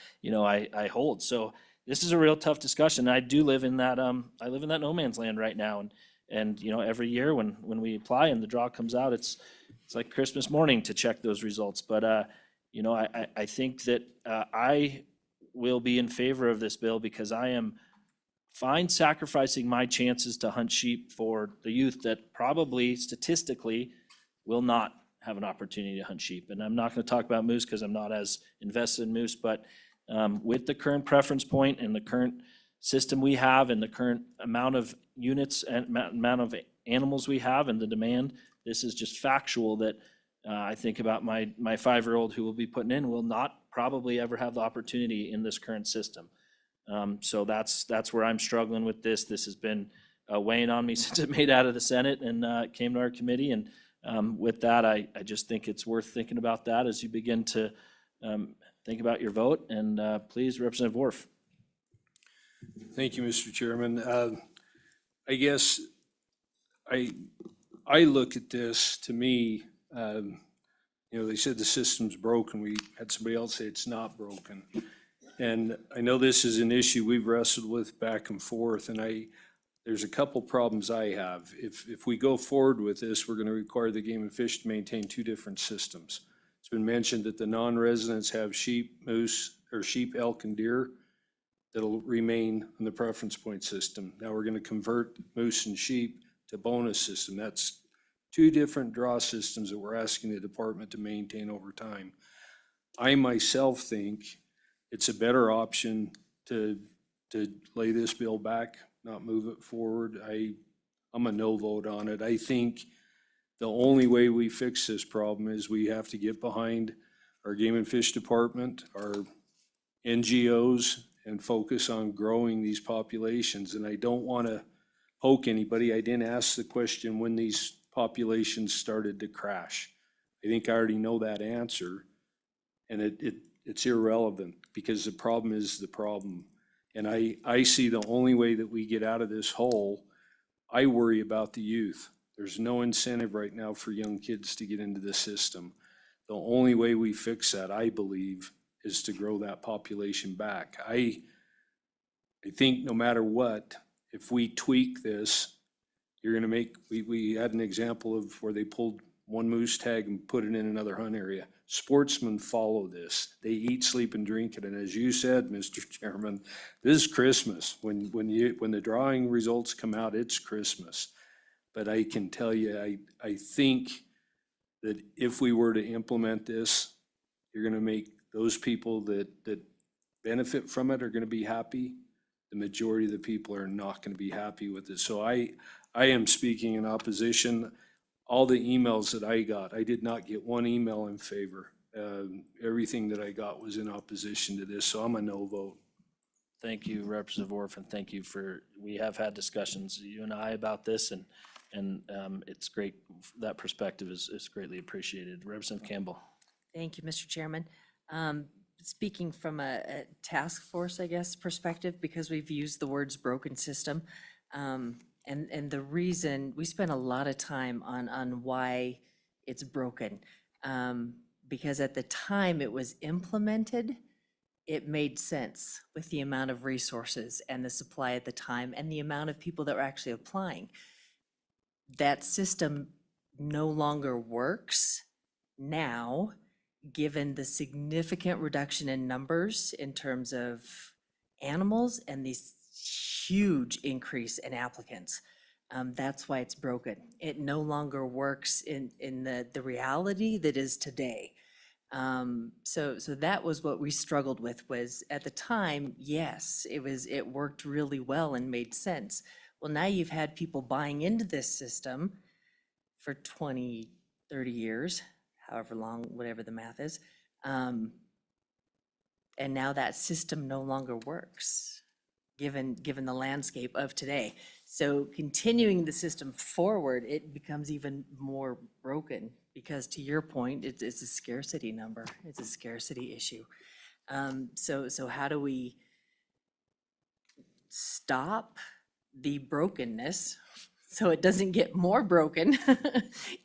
hold. So this is a real tough discussion. I do live in that, I live in that no man's land right now. And you know, every year when we apply and the draw comes out, it's like Christmas morning to check those results. But, you know, I think that I will be in favor of this bill because I am fine sacrificing my chances to hunt sheep for the youth that probably statistically will not have an opportunity to hunt sheep. And I'm not going to talk about moose because I'm not as invested in moose, but with the current preference point and the current system we have and the current amount of units and amount of animals we have and the demand, this is just factual that I think about my 5-year-old who will be putting in will not probably ever have the opportunity in this current system. So that's where I'm struggling with this. This has been weighing on me since it made out of the Senate and it came to our committee. And with that, I just think it's worth thinking about that as you begin to think about your vote. And please, Representative Worf.
Thank you, Mr. Chairman. I guess I look at this, to me, you know, they said the system's broken. We had somebody else say it's not broken. And I know this is an issue we've wrestled with back and forth, and there's a couple problems I have. If we go forward with this, we're gonna require the Game and Fish to maintain 2 different systems. It's been mentioned that the non-residents have sheep, moose, or sheep, elk, and deer that'll remain in the preference point system. Now we're gonna convert moose and sheep to bonus system. That's 2 different draw systems that we're asking the department to maintain over time. I myself think it's a better option to lay this bill back, not move it forward. I'm a no vote on it. I think the only way we fix this problem is we have to get behind our Game and Fish Department, our NGOs, and focus on growing these populations. And I don't want to poke anybody. I didn't ask the question when these populations started to crash. I think I already know that answer, and it's irrelevant because the problem is the problem. And I see the only way that we get out of this hole, I worry about the youth. There's no incentive right now for young kids to get into the system. The only way we fix that, I believe, is to grow that population back. I think no matter what, if we tweak this, you're gonna make, we had an example of where they pulled one moose tag and put it in another hunt area. Sportsmen follow this. They eat, sleep, and drink it. And as you said, Mr. Chairman, this is Christmas. When the drawing results come out, it's Christmas. But I can tell you, I think that if we were to implement this, you're gonna make those people that benefit from it are gonna be happy. The majority of the people are not gonna be happy with it. So I am speaking in opposition. All the emails that I got, I did not get one email in favor. Everything that I got was in opposition to this, so I'm a no vote.
Thank you, Representative Orf, and thank you for, we have had discussions, you and I, about this, and it's great, that perspective is greatly appreciated. Representative Campbell.
Thank you, Mr. Chairman. Speaking from a task force, I guess, perspective, because we've used the words broken system, and the reason, we spent a lot of time on why it's broken. Because at the time it was implemented, it made sense with the amount of resources and the supply at the time and the amount of people that were actually applying. That system no longer works now, given the significant reduction in numbers in terms of animals and this huge increase in applicants. That's why it's broken. It no longer works in the reality that is today. So that was what we struggled with, was at the time, yes, it worked really well and made sense. Well, now you've had people buying into this system for 20, 30 years, however long, whatever the math is. And now that system no longer works, given the landscape of today. So continuing the system forward, it becomes even more broken, because to your point, it's a scarcity number. It's a scarcity issue. So how do we stop the brokenness so it doesn't get more broken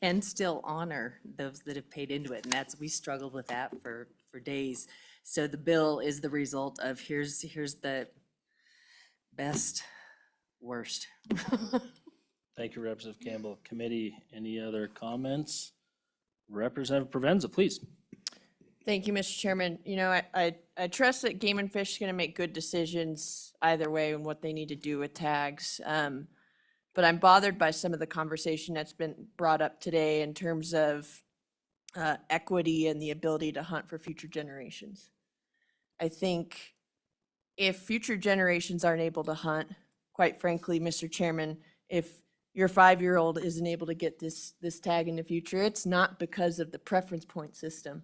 and still honor those that have paid into it? And we struggled with that for days. So the bill is the result of here's the best, worst.
Thank you, Representative Campbell. Committee, any other comments? Representative Provenza, please.
Thank you, Mr. Chairman. You know, I trust that Game and Fish is going to make good decisions either way on what they need to do with tags. But I'm bothered by some of the conversation that's been brought up today in terms of equity and the ability to hunt for future generations. I think if future generations aren't able to hunt, quite frankly, Mr. Chairman, if your 5-year-old isn't able to get this tag in the future, it's not because of the preference point system.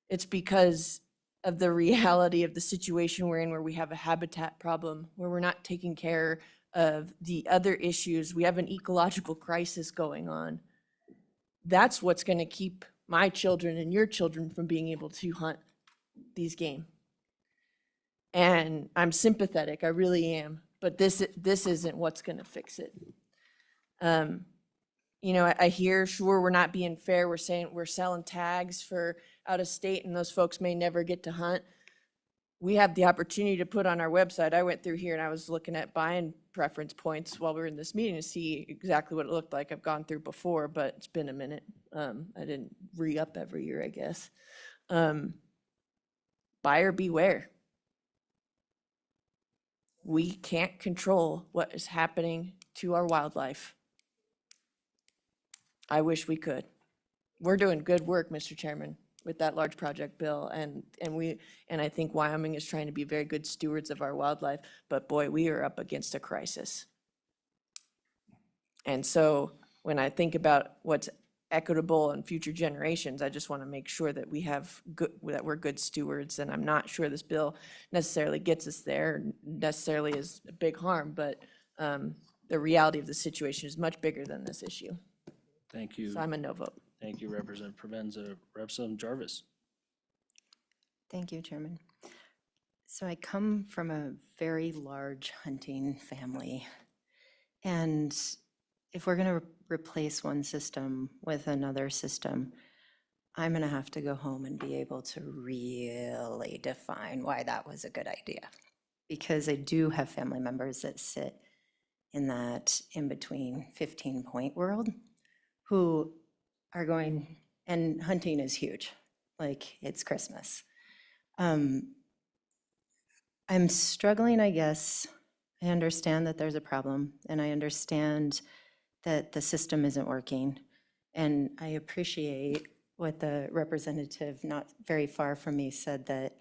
It's because of the reality of the situation we're in, where we have a habitat problem, where we're not taking care of the other issues. We have an ecological crisis going on. That's what's going to keep my children and your children from being able to hunt these game. And I'm sympathetic, I really am, but this isn't what's going to fix it. You know, I hear, sure, we're not being fair. We're saying we're selling tags for out of state and those folks may never get to hunt. We have the opportunity to put on our website. I went through here and I was looking at buying preference points while we were in this meeting to see exactly what it looked like. I've gone through before, but it's been a minute. I didn't re-up every year, I guess. Buyer beware. We can't control what is happening to our wildlife. I wish we could. We're doing good work, Mr. Chairman, with that large project bill, and I think Wyoming is trying to be very good stewards of our wildlife, but boy, we are up against a crisis. And so when I think about what's equitable and future generations, I just want to make sure that that we're good stewards, and I'm not sure this bill necessarily gets us there, necessarily is a big harm, but the reality of the situation is much bigger than this issue.
Thank you.
So I'm a no vote.
Thank you, Representative Provenza. Representative Jarvis.
Thank you, Chairman. So I come from a very large hunting family. And if we're going to replace one system with another system, I'm going to have to go home and be able to really define why that was a good idea. Because I do have family members that sit in that in-between 15-point world who are going, and hunting is huge, like it's Christmas. I'm struggling, I guess. I understand that there's a problem, and I understand that the system isn't working. And I appreciate what the representative not very far from me said, that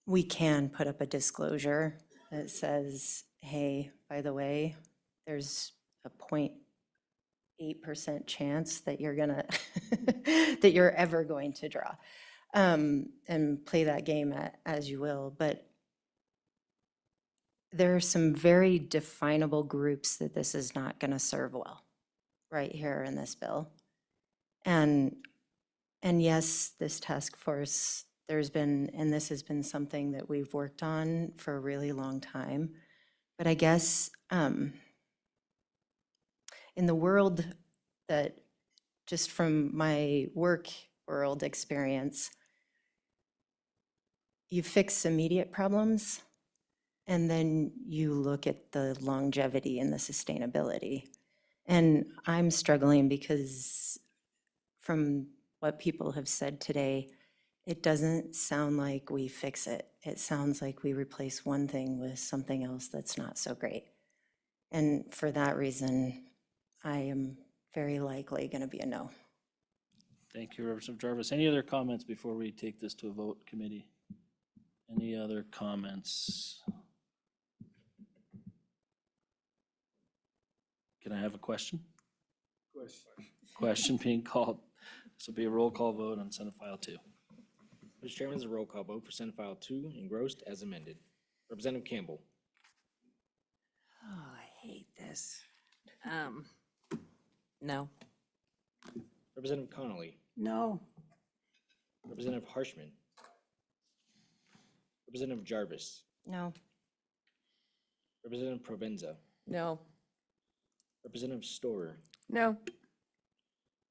we can put up a disclosure that says, hey, by the way, there's a 0.8% chance that you're gonna, that you're ever going to draw. And play that game as you will. But there are some very definable groups that this is not gonna serve well, right here in this bill. And yes, this task force, there's been, and this has been something that we've worked on for a really long time. But I guess in the world that, just from my work world experience, you fix immediate problems and then you look at the longevity and the sustainability. And I'm struggling because from what people have said today, it doesn't sound like we fix it. It sounds like we replace one thing with something else that's not so great. And for that reason, I am very likely going to be a no.
Thank you, Representative Jarvis. Any other comments before we take this to a vote, committee? Any other comments? Can I have a question? Question being called. This will be a roll call vote on Senate File 2.
Mr. Chairman, this is a roll call vote for Senate File 2 engrossed as amended. Representative Campbell.
Oh, I hate this. No.
Representative Connolly.
No.
Representative Harshman. Representative Jarvis.
No.
Representative Provenza.
No.
Representative Storer.
No.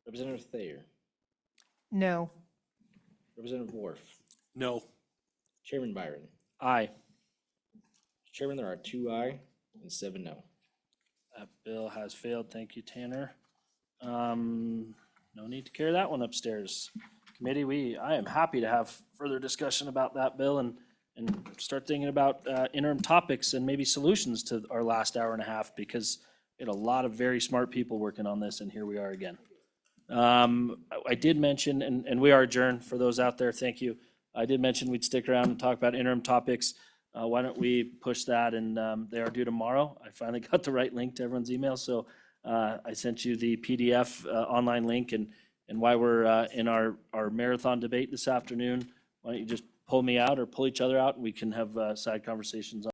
Representative Thayer.
No.
Representative Wharf.
No.
Chairman Byron.
Aye.
Chairman, there are 2 aye and 7 no.
That bill has failed. Thank you, Tanner. No need to carry that one upstairs. Committee, I am happy to have further discussion about that bill and start thinking about interim topics and maybe solutions to our last hour and a half, because we had a lot of very smart people working on this, and here we are again. I did mention, and we are adjourned for those out there, thank you. I did mention we'd stick around and talk about interim topics. Why don't we push that, and they are due tomorrow. I finally got the right link to everyone's email, so I sent you the PDF online link, and while we're in our marathon debate this afternoon, why don't you just pull me out or pull each other out, and we can have side conversations on